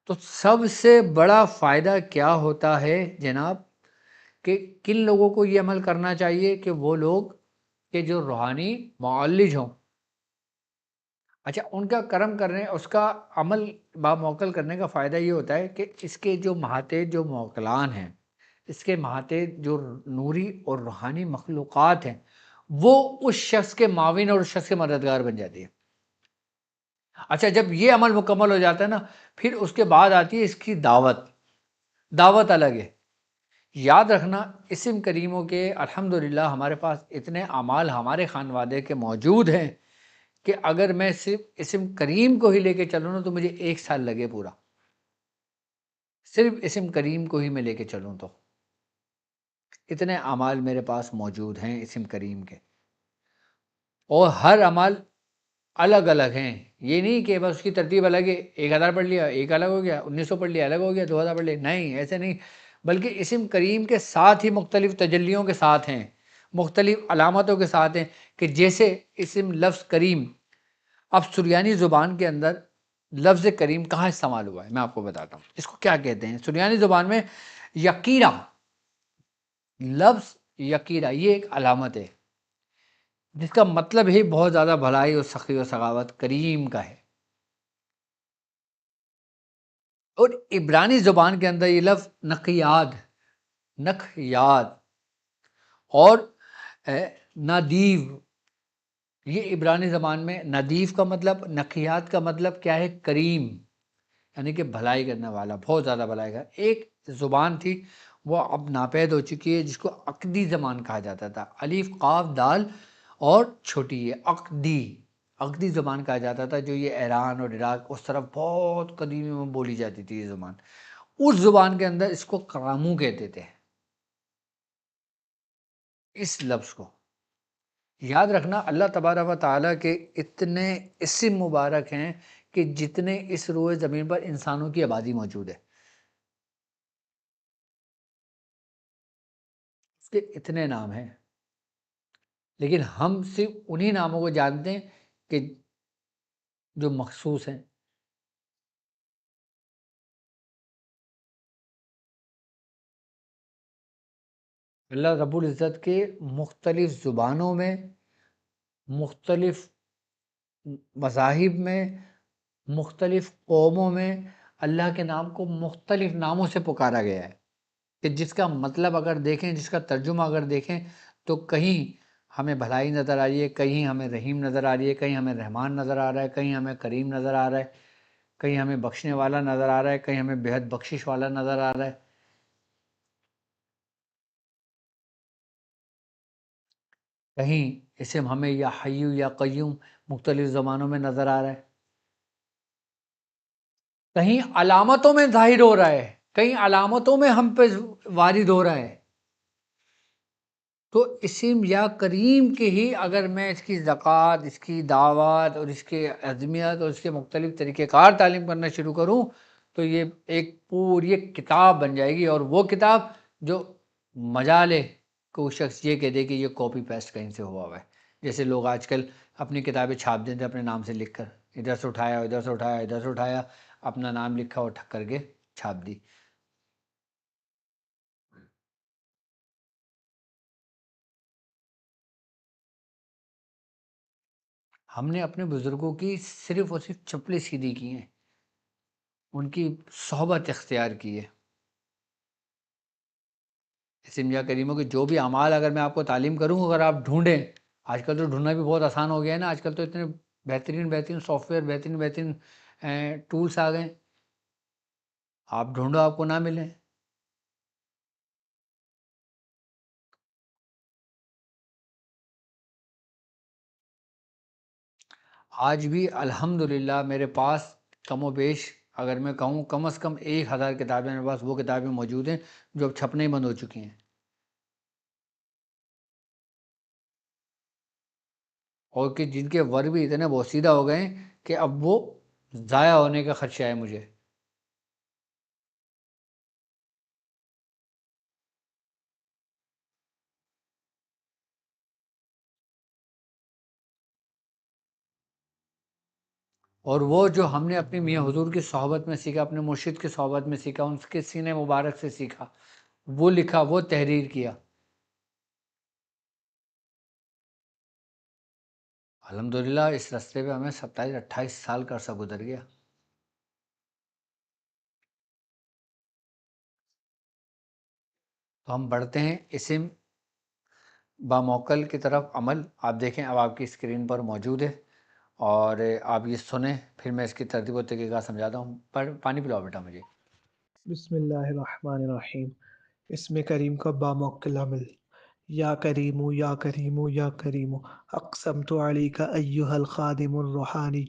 تو سب سے بڑا فائدہ کیا ہوتا ہے جناب، کہ کن لوگوں کو یہ عمل کرنا چاہیے کہ وہ لوگ کہ جو روحانی معالج ہوں۔ اچھا، ان کا کرم کرنے، اس کا عمل باموکل کرنے کا فائدہ یہ ہوتا ہے کہ اس کے جو مہاتے جو موکلان ہیں، اس کے مہاتے جو نوری اور روحانی مخلوقات ہیں، وہ اس شخص کے معاون اور اس شخص کے مددگار بن جاتی ہے۔ اچھا، جب یہ عمل مکمل ہو جاتا ہے نا، پھر اس کے بعد آتی ہے اس کی دعوت۔ دعوت الگ ہے۔ یاد رکھنا، اسم کریموں کے الحمدللہ ہمارے پاس اتنے اعمال ہمارے خانوادے کے موجود ہیں کہ اگر میں صرف اسم کریم کو ہی لے کے چلوں نا تو مجھے 1 سال لگے پورا، صرف اسم کریم کو ہی میں لے کے چلوں تو اتنے اعمال میرے پاس موجود ہیں اسم کریم کے، اور ہر عمل الگ الگ ہیں۔ یہ نہیں کہ بس اس کی ترتیب الگ ہے، 1000 پڑھ لیا ایک الگ ہو گیا، 1900 پڑھ لیا الگ ہو گیا، 2000 پڑھ لیا، نہیں ایسے نہیں، بلکہ اسم کریم کے ساتھ ہی مختلف تجلیوں کے ساتھ ہیں، مختلف علامتوں کے ساتھ ہیں، کہ جیسے اسم لفظ کریم، اب سریانی زبان کے اندر لفظ کریم کہاں استعمال ہوا ہے میں آپ کو بتاتا ہوں، اس کو کیا کہتے ہیں سریانی زبان میں۔ یقیرہ، لفظ یقیرہ یہ ایک علامت ہے جس کا مطلب ہی بہت زیادہ بھلائی اور سخی و سخاوت کریم کا ہے۔ اور عبرانی زبان کے اندر یہ لفظ نقیاد، نقیاد اور نادیو، یہ عبرانی زبان میں ندیف کا مطلب، نقیات کا مطلب کیا ہے، کریم، یعنی کہ بھلائی کرنے والا، بہت زیادہ بھلائی کا۔ ایک زبان تھی وہ اب ناپید ہو چکی ہے جس کو عقدی زبان کہا جاتا تھا، الف قاف دال اور چھوٹی یہ عقدی، عقدی زبان کہا جاتا تھا، جو یہ ایران اور عراق اس طرف بہت قدیمی میں بولی جاتی تھی یہ زبان۔ اس زبان کے اندر اس کو کرامو کہتے تھے، اس لفظ کو یاد رکھنا۔ اللہ تبارک و تعالیٰ کے اتنے اسم مبارک ہیں کہ جتنے اس روئے زمین پر انسانوں کی آبادی موجود ہے، اس کے اتنے نام ہیں، لیکن ہم صرف انہی ناموں کو جانتے ہیں کہ جو مخصوص ہیں۔ اللہ رب العزت کے مختلف زبانوں میں، مختلف مذاہب میں، مختلف قوموں میں اللہ کے نام کو مختلف ناموں سے پکارا گیا ہے، کہ جس کا مطلب اگر دیکھیں، جس کا ترجمہ اگر دیکھیں تو کہیں ہمیں بھلائی نظر آ رہی ہے، کہیں ہمیں رحیم نظر آ رہی ہے، کہیں ہمیں رحمان نظر آ رہا ہے، کہیں ہمیں کریم نظر آ رہا ہے، کہیں ہمیں بخشنے والا نظر آ رہا ہے، کہیں ہمیں بےحد بخشش والا نظر آ رہا ہے۔ کہیں اسم ہمیں یا حیو یا قیوم مختلف زبانوں میں نظر آ رہا ہے، کہیں علامتوں میں ظاہر ہو رہا ہے، کہیں علامتوں میں ہم پہ وارد ہو رہا ہے۔ تو اسم یا کریم کی ہی اگر میں اس کی زکوٰۃ، اس کی دعوات اور اس کے عظمیت اور اس کے مختلف طریقہ کار تعلیم کرنا شروع کروں تو یہ ایک پوری ایک کتاب بن جائے گی، اور وہ کتاب جو مجالے کو شخص یہ کہہ دے کہ یہ کاپی پیسٹ کہیں سے ہوا ہوا ہے، جیسے لوگ آج کل اپنی کتابیں چھاپ دیتے ہیں اپنے نام سے لکھ کر، ادھر سے اٹھایا ادھر سے اٹھایا ادھر سے اٹھایا، اپنا نام لکھا اور ٹھک کر کے چھاپ دی۔ ہم نے اپنے بزرگوں کی صرف اور صرف چپلیں سیدھی کی ہیں، ان کی صحبت اختیار کی ہے۔ اسم یا کریموں کے جو بھی اعمال اگر میں آپ کو تعلیم کروں، اگر آپ ڈھونڈیں، آج کل تو ڈھونڈنا بھی بہت آسان ہو گیا ہے نا، آج کل تو اتنے بہترین بہترین سافٹ ویئر، بہترین بہترین ٹولس آ گئے، آپ ڈھونڈو آپ کو نہ ملیں۔ آج بھی الحمدللہ میرے پاس کم و بیش اگر میں کہوں کم از کم 1000 کتابیں میرے پاس وہ کتابیں موجود ہیں جو اب چھپنے ہی بند ہو چکی ہیں، اور کہ جن کے ور بھی اتنے بوسیدہ ہو گئے ہیں کہ اب وہ ضائع ہونے کا خدشہ ہے مجھے۔ اور وہ جو ہم نے اپنے میاں حضور کی صحبت میں سیکھا، اپنے مرشد کی صحبت میں سیکھا، ان کے سینے مبارک سے سیکھا، وہ لکھا، وہ تحریر کیا، الحمدللہ اس رستے پہ ہمیں 27-28 سال کا عرصہ گزر گیا۔ تو ہم بڑھتے ہیں اسم باموکل کی طرف عمل۔ آپ دیکھیں اب آپ کی اسکرین پر موجود ہے، اور آپ یہ سنیں، پھر میں اس کی ترتیب و طریقہ سمجھاتا ہوں۔ پانی پلاؤ بیٹا مجھے۔ بسم اللہ الرحمن الرحیم۔ اسم کریم کا باموکل عمل۔ یا کریم یا کریم یا کریم اقسمت علیک ایہا الخادم الروحانی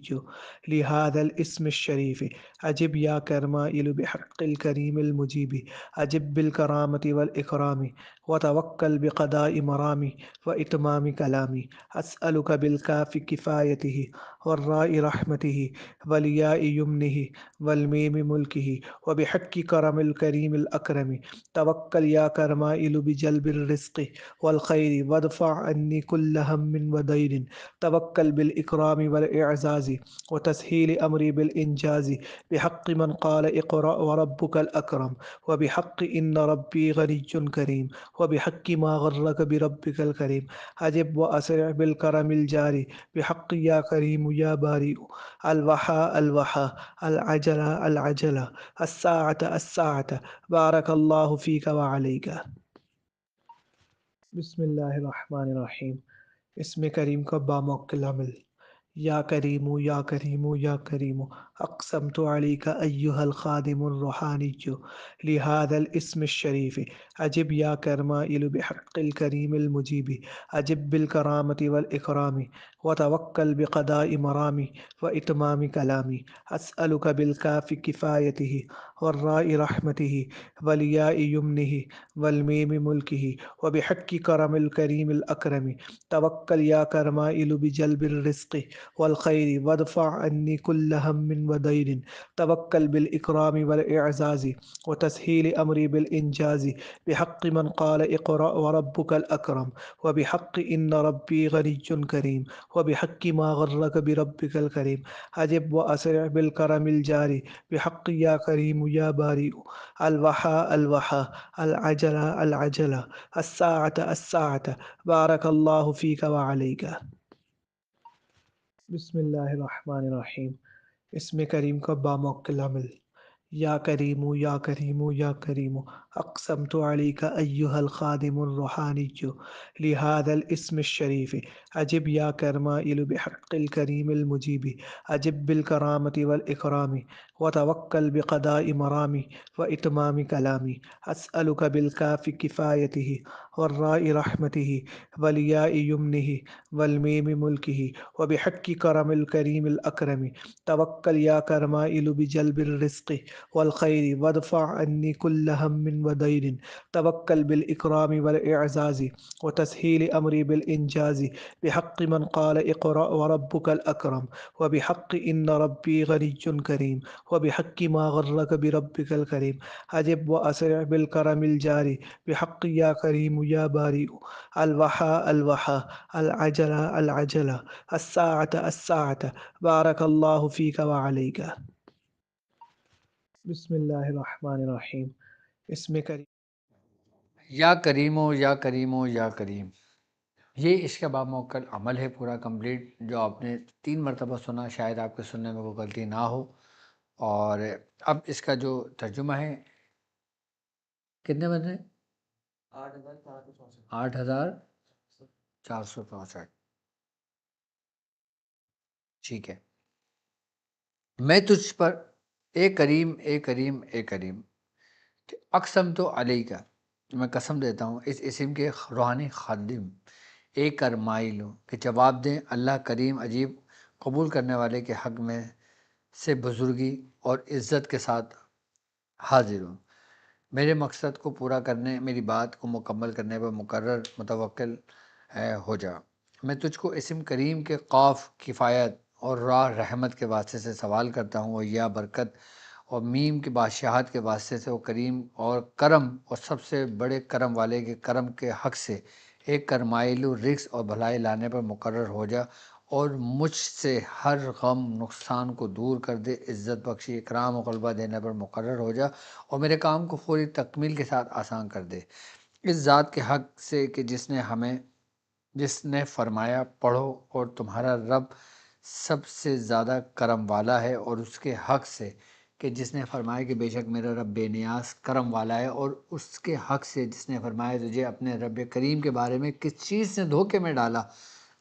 لہذا الاسم الشریف اجب یا کرمائل بحق الکریم المجیب اجب بالکرامت والاکرام وتوکل بقضاء مرامی واتمام کلامی اسألک بالکاف کفایته والراء رحمته والیاء یمنه والمیم ملکه وبحق کرم الکریم الاکرم توکل یا کرمائل بجلب الرزق والخير وادفع عني كل هم ودين توكل بالإكرام والإعزاز وتسهيل أمري بالإنجاز بحق من قال اقرأ وربك الأكرم وبحق إن ربي غني كريم وبحق ما غرك بربك الكريم أجب وأسرع بالكرم الجاري بحق يا كريم يا بارئ الوحى الوحى العجلة العجلة الساعة الساعة بارك الله فيك وعليك۔ بسم اللہ الرحمن الرحیم۔ اسم کریم کا باموکل عمل۔ یا کریم یا کریم یا کریم اقسمت علیک ایہا الخادم الروحانی لہذا الاسم الشریف اجب یا کرمائل بحق الکریم المجیب اجب بالکرامت والاکرام وتوکل بقضاء مرامی واتمام کلامی اسألک بالکاف کفایته والراء رحمته والیاء یمنه والمیم ملکه وبحق کرم الکریم الاکرم توکل یا کرمائل بجلب الرزق والخير وادفع عني كل هم ودين توكل بالإكرام والإعزاز وتسهيل أمري بالإنجاز بحق من قال اقرأ وربك الأكرم، وبحق إن ربي غني كريم، وبحق ما غرك بربك الكريم. أجب وأسرع بالكرم الجاري، بحق يا كريم يا بارئ. الوحى الوحى، العجلة العجلة، الساعة الساعة، بارك الله فيك وعليك. بسم اللہ الرحمن الرحیم. اسم کریم کا باموکل عمل. یا کریم یا کریم یا کریم، اقسمت علیک ایہا الخادم الروحانی لہذا الاسم الشریف. اجب یا کرمائل بحق الکریم المجیب. اجب بالکرامت والاکرام، وتوکل بقضاء مرامی واتمام کلامی. اسألک بالکاف کفایتہ، والراء رحمتہ، والیاء یمنہ، والمیم ملکہ، وبحق کرم الکریم الاکرم. توکل یا کرمائل بجلب الرزق والخير، وادفع عني كل هم ودين. توكل بالإكرام والإعزاز، وتسهيل أمري بالإنجاز. بحق من قال اقرأ وربك الأكرم، وبحق إن ربي غني كريم، وبحق ما غرك بربك الكريم. أجب وأسرع بالكرم الجاري، بحق يا كريم يا بارئ. الوحى الوحى، العجلة العجلة، الساعة الساعة، بارك الله فيك وعليك. بسم اللہ الرحمن الرحیم. اسم کریم. یا کریم و یا کریم و یا کریم، یہ اس کا باموکل عمل ہے پورا کمپلیٹ، جو آپ نے 3 مرتبہ سنا. شاید آپ کے سننے میں کوئی غلطی نہ ہو. اور اب اس کا جو ترجمہ ہے، کتنے بن رہے ہیں؟ 8464. ٹھیک ہے. میں تجھ پر اے کریم اے کریم اے کریم، اقسم تو علیہ کا، میں قسم دیتا ہوں اس اسم کے روحانی خادم اے کرمائل ہوں کہ جواب دیں اللہ کریم عجیب قبول کرنے والے کے حق میں سے بزرگی اور عزت کے ساتھ حاضر ہوں. میرے مقصد کو پورا کرنے، میری بات کو مکمل کرنے پر مقرر متوکل ہو جا. میں تجھ کو اسم کریم کے قاف کفایت اور راہ رحمت کے واسطے سے سوال کرتا ہوں، اور یا برکت اور میم کی بادشاہت کے واسطے سے وہ کریم اور کرم اور سب سے بڑے کرم والے کے کرم کے حق سے ایک کرمائلو رزق اور بھلائی لانے پر مقرر ہو جا، اور مجھ سے ہر غم نقصان کو دور کر دے، عزت بخشی اکرام و غلبہ دینے پر مقرر ہو جا، اور میرے کام کو فوری تکمیل کے ساتھ آسان کر دے. اس ذات کے حق سے کہ جس نے فرمایا پڑھو اور تمہارا رب سب سے زیادہ کرم والا ہے، اور اس کے حق سے کہ جس نے فرمایا کہ بے شک میرا رب بے نیاز کرم والا ہے، اور اس کے حق سے جس نے فرمایا تجھے اپنے رب کریم کے بارے میں کس چیز نے دھوکے میں ڈالا،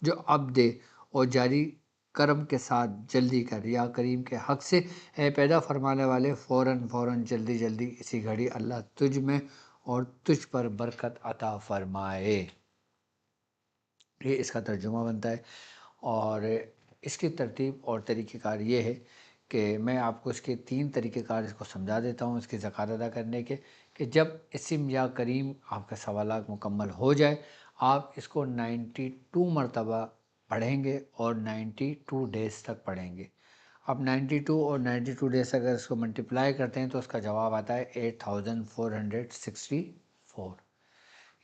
جو اب دے اور جاری کرم کے ساتھ جلدی کر. یا کریم کے حق سے اے پیدا فرمانے والے، فوراً فوراً جلدی جلدی اسی گھڑی اللہ تجھ میں اور تجھ پر برکت عطا فرمائے. یہ اس کا ترجمہ بنتا ہے. اور اس کی ترتیب اور طریقہ کار یہ ہے کہ میں آپ کو اس کے 3 طریقہ کار اس کو سمجھا دیتا ہوں اس کی زکوٰۃ ادا کرنے کے. کہ جب اسم یا کریم آپ کا سوالات مکمل ہو جائے، آپ اس کو 92 مرتبہ پڑھیں گے اور 92 ڈیز تک پڑھیں گے. آپ 92 اور 92 ڈیز اگر اس کو ملٹیپلائی کرتے ہیں تو اس کا جواب آتا ہے 8464.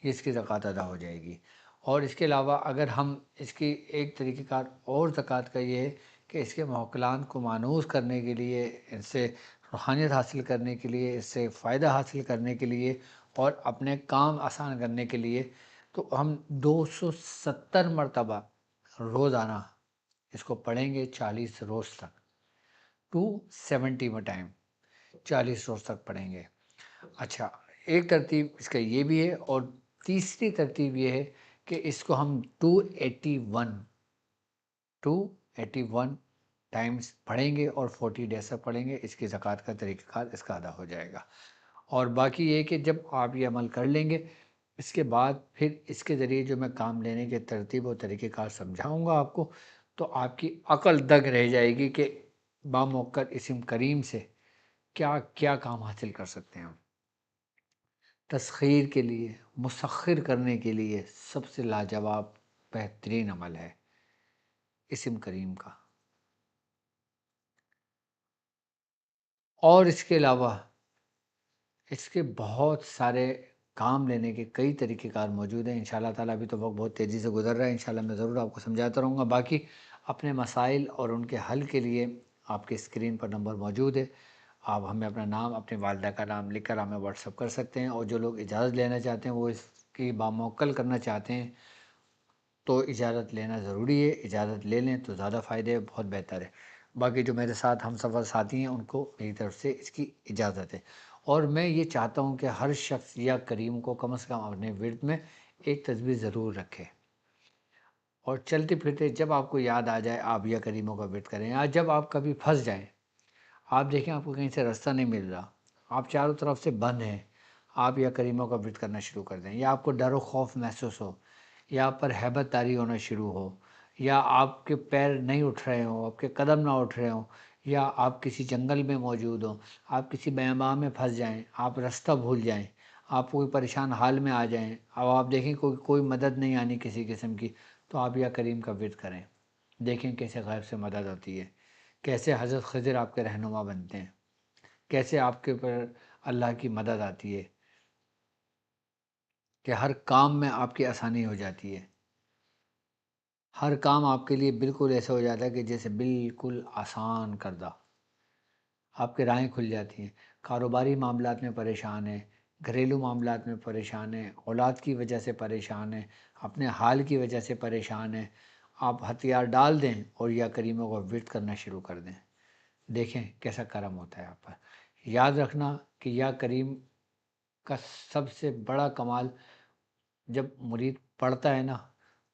یہ اس کی زکوٰۃ ادا ہو جائے گی. اور اس کے علاوہ اگر ہم اس کی ایک طریقہ کار اور زکوٰۃ کا یہ ہے کہ اس کے موکلان کو مانوس کرنے کے لیے، اس سے روحانیت حاصل کرنے کے لیے، اس سے فائدہ حاصل کرنے کے لیے اور اپنے کام آسان کرنے کے لیے، تو ہم 270 مرتبہ روزانہ اس کو پڑھیں گے 40 روز تک. 270 میں ٹائم 40 روز تک پڑھیں گے. اچھا، ایک ترتیب اس کا یہ بھی ہے، اور تیسری ترتیب یہ ہے کہ اس کو ہم 281 ٹائمز پڑھیں گے اور 40 ڈیز تک پڑھیں گے. اس کی زکوٰۃ کا طریقہ کار اس کا ادا ہو جائے گا. اور باقی یہ کہ جب آپ یہ عمل کر لیں گے، اس کے بعد پھر اس کے ذریعے جو میں کام لینے کے ترتیب و طریقہ کار سمجھاؤں گا آپ کو، تو آپ کی عقل دنگ رہ جائے گی کہ باموکل اسم کریم سے کیا کیا کام حاصل کر سکتے ہیں ہم. تسخیر کے لیے، مسخر کرنے کے لیے سب سے لاجواب بہترین عمل ہے اسم کریم کا. اور اس کے علاوہ اس کے بہت سارے کام لینے کے کئی طریقہ کار موجود ہیں انشاءاللہ تعالیٰ۔ ابھی تو وقت بہت تیزی سے گزر رہا ہے، انشاءاللہ میں ضرور آپ کو سمجھاتا رہوں گا۔ باقی اپنے مسائل اور ان کے حل کے لیے آپ کے اسکرین پر نمبر موجود ہے، آپ ہمیں اپنا نام، اپنی والدہ کا نام لکھ کر ہمیں واٹس اپ کر سکتے ہیں، اور جو لوگ اجازت لینا چاہتے ہیں وہ اس کی باموکل کرنا چاہتے ہیں تو اجازت لینا ضروری ہے، اجازت لے لیں تو زیادہ فائدہ ہے، بہت بہتر ہے۔ باقی جو میرے ساتھ ہم سفر ساتھی ہیں ان کو میری طرف سے اس کی اجازت ہے، اور میں یہ چاہتا ہوں کہ ہر شخص یا کریم کو کم از کم اپنے ورد میں ایک تسبیح ضرور رکھے، اور چلتے پھرتے جب آپ کو یاد آ جائے آپ یا کریموں کا ورد کریں، یا جب آپ کبھی پھنس جائیں، آپ دیکھیں آپ کو کہیں سے راستہ نہیں مل رہا، آپ چاروں طرف سے بند ہیں، آپ یا کریموں کا ورد کرنا شروع کر دیں، یا آپ کو ڈر و خوف محسوس ہو، یا آپ پر ہیبت طاری ہونا شروع ہو، یا آپ کے پیر نہیں اٹھ رہے ہوں، آپ کے قدم نہ اٹھ رہے ہوں، یا آپ کسی جنگل میں موجود ہوں، آپ کسی بیاباں میں پھنس جائیں، آپ راستہ بھول جائیں، آپ کوئی پریشان حال میں آ جائیں، اب آپ دیکھیں کوئی مدد نہیں آنی کسی قسم کی، تو آپ یا کریم کا ورد کریں، دیکھیں کیسے غیب سے مدد آتی ہے، کیسے حضرت خضر آپ کے رہنما بنتے ہیں، کیسے آپ کے اوپر اللہ کی مدد آتی ہے، کہ ہر کام میں آپ کی آسانی ہو جاتی ہے، ہر کام آپ کے لیے بالکل ایسا ہو جاتا ہے کہ جیسے بالکل آسان کردہ، آپ کے راہیں کھل جاتی ہیں۔ کاروباری معاملات میں پریشان ہیں، گھریلو معاملات میں پریشان ہیں، اولاد کی وجہ سے پریشان ہیں، اپنے حال کی وجہ سے پریشان ہیں، آپ ہتھیار ڈال دیں اور یا کریموں کو ورد کرنا شروع کر دیں، دیکھیں کیسا کرم ہوتا ہے آپ پر۔ یاد رکھنا کہ یا کریم کا سب سے بڑا کمال جب مرید پڑھتا ہے نا،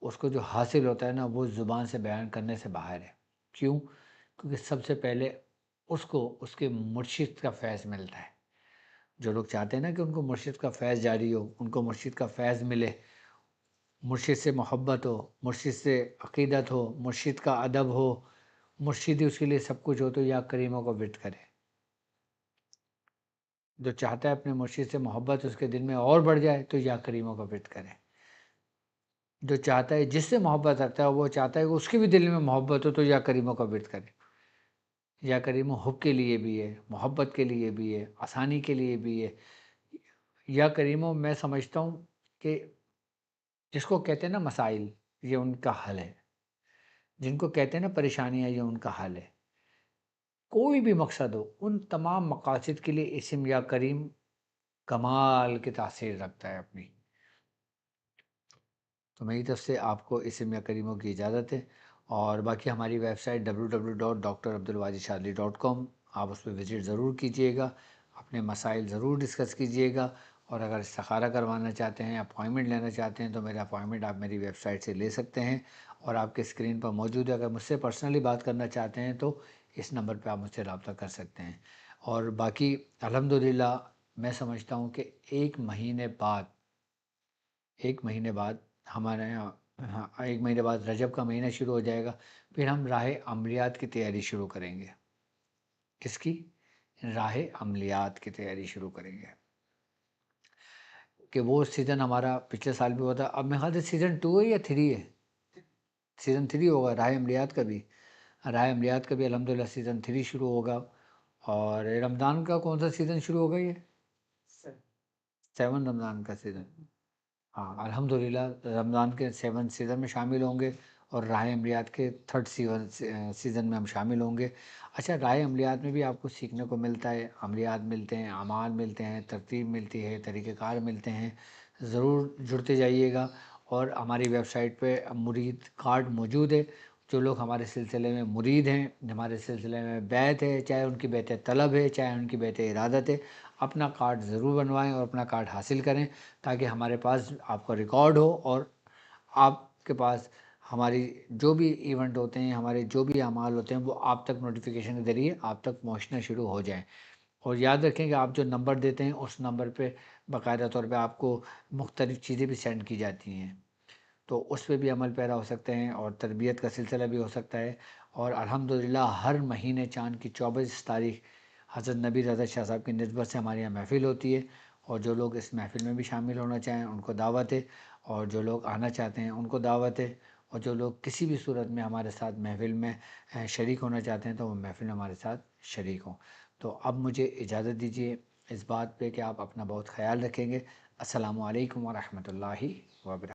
اس کو جو حاصل ہوتا ہے نا وہ زبان سے بیان کرنے سے باہر ہے۔ کیوں؟ کیونکہ سب سے پہلے اس کو اس کے مرشد کا فیض ملتا ہے۔ جو لوگ چاہتے ہیں نا کہ ان کو مرشد کا فیض جاری ہو، ان کو مرشد کا فیض ملے، مرشد سے محبت ہو، مرشد سے عقیدت ہو، مرشد کا ادب ہو، مرشد ہی اس کے لیے سب کچھ ہو، تو یا کریموں کو ورد کرے۔ جو چاہتا ہے اپنے مرشد سے محبت اس کے دل میں اور بڑھ جائے تو یا کریموں کا ورد کرے۔ جو چاہتا ہے، جس سے محبت رکھتا ہے وہ چاہتا ہے کہ اس کے بھی دل میں محبت ہو تو یا کریموں کا ورد کرے۔ یا کریم حب کے لیے بھی ہے، محبت کے لیے بھی ہے، آسانی کے لیے بھی ہے۔ یا کریموں میں سمجھتا ہوں کہ جس کو کہتے ہیں نا مسائل، یہ ان کا حل ہے، جن کو کہتے ہیں نا پریشانیاں، یہ ان کا حل ہے۔ کوئی بھی مقصد ہو، ان تمام مقاصد کے لیے اسم یا کریم کمال کی تاثیر رکھتا ہے اپنی۔ تو میری طرف سے آپ کو اسم یا کریموں کی اجازت ہے، اور باقی ہماری ویب سائٹ www.drabdulwajidshadli.com، آپ اس پہ وزٹ ضرور کیجئے گا، اپنے مسائل ضرور ڈسکس کیجئے گا، اور اگر استخارہ کروانا چاہتے ہیں، اپوائنمنٹ لینا چاہتے ہیں تو میرا اپوائنمنٹ آپ میری ویب سائٹ سے لے سکتے ہیں، اور آپ کے اسکرین پر موجود ہے۔ اگر مجھ سے پرسنلی بات کرنا چاہتے ہیں تو اس نمبر پہ آپ مجھ سے رابطہ کر سکتے ہیں۔ اور باقی الحمدللہ میں سمجھتا ہوں کہ ایک مہینے بعد ہمارے یہاں، ہاں، ایک مہینے بعد رجب کا مہینہ شروع ہو جائے گا، پھر ہم راہ عملیات کی تیاری شروع کریں گے۔ کس کی؟ راہ عملیات کی تیاری شروع کریں گے، کہ وہ سیزن ہمارا پچھلے سال بھی ہوا تھا، اب میرے خیال سے سیزن 2 ہے یا 3 ہے، سیزن 3 ہوگا راہ عملیات کا بھی۔ راہ عملیات کا بھی الحمدللہ سیزن 3 شروع ہوگا، اور رمضان کا کون سا سیزن شروع ہوگا؟ یہ 7 رمضان کا سیزن۔ ہاں الحمدللہ رمضان کے 7 سیزن میں شامل ہوں گے، اور راہ عملیات کے 3rd سیزن میں ہم شامل ہوں گے۔ اچھا، راہ عملیات میں بھی آپ کو سیکھنے کو ملتا ہے، عملیات ملتے ہیں، اعمال ملتے ہیں، ترتیب ملتی ہے، طریقہ کار ملتے ہیں، ضرور جڑتے جائیے گا۔ اور ہماری ویب سائٹ پہ مرید کارڈ موجود ہے، جو لوگ ہمارے سلسلے میں مرید ہیں، ہمارے سلسلے میں بیعت ہے، چاہے ان کی بیعت طلب ہے، چاہے ان کی بیعت ارادت ہے، اپنا کارڈ ضرور بنوائیں اور اپنا کارڈ حاصل کریں، تاکہ ہمارے پاس آپ کا ریکارڈ ہو، اور آپ کے پاس ہماری جو بھی ایونٹ ہوتے ہیں، ہمارے جو بھی اعمال ہوتے ہیں، وہ آپ تک نوٹیفیکیشن کے ذریعے آپ تک پہنچنا شروع ہو جائیں۔ اور یاد رکھیں کہ آپ جو نمبر دیتے ہیں اس نمبر پہ باقاعدہ طور پہ آپ کو مختلف چیزیں بھی سینڈ کی جاتی ہیں، تو اس پہ بھی عمل پیرا ہو سکتے ہیں، اور تربیت کا سلسلہ بھی ہو سکتا ہے۔ اور الحمدللہ ہر مہینے چاند کی 24 تاریخ حضرت نبی رضا شاہ صاحب کی نسبت سے ہمارے یہاں محفل ہوتی ہے، اور جو لوگ اس محفل میں بھی شامل ہونا چاہیں ان کو دعوت ہے، اور جو لوگ آنا چاہتے ہیں ان کو دعوت ہے، اور جو لوگ کسی بھی صورت میں ہمارے ساتھ محفل میں شریک ہونا چاہتے ہیں تو وہ محفل میں ہمارے ساتھ شریک ہوں۔ تو اب مجھے اجازت دیجیے، اس بات پہ کہ آپ اپنا بہت خیال رکھیں گے۔ السلام علیکم ورحمۃ اللہ وبرکاتہ۔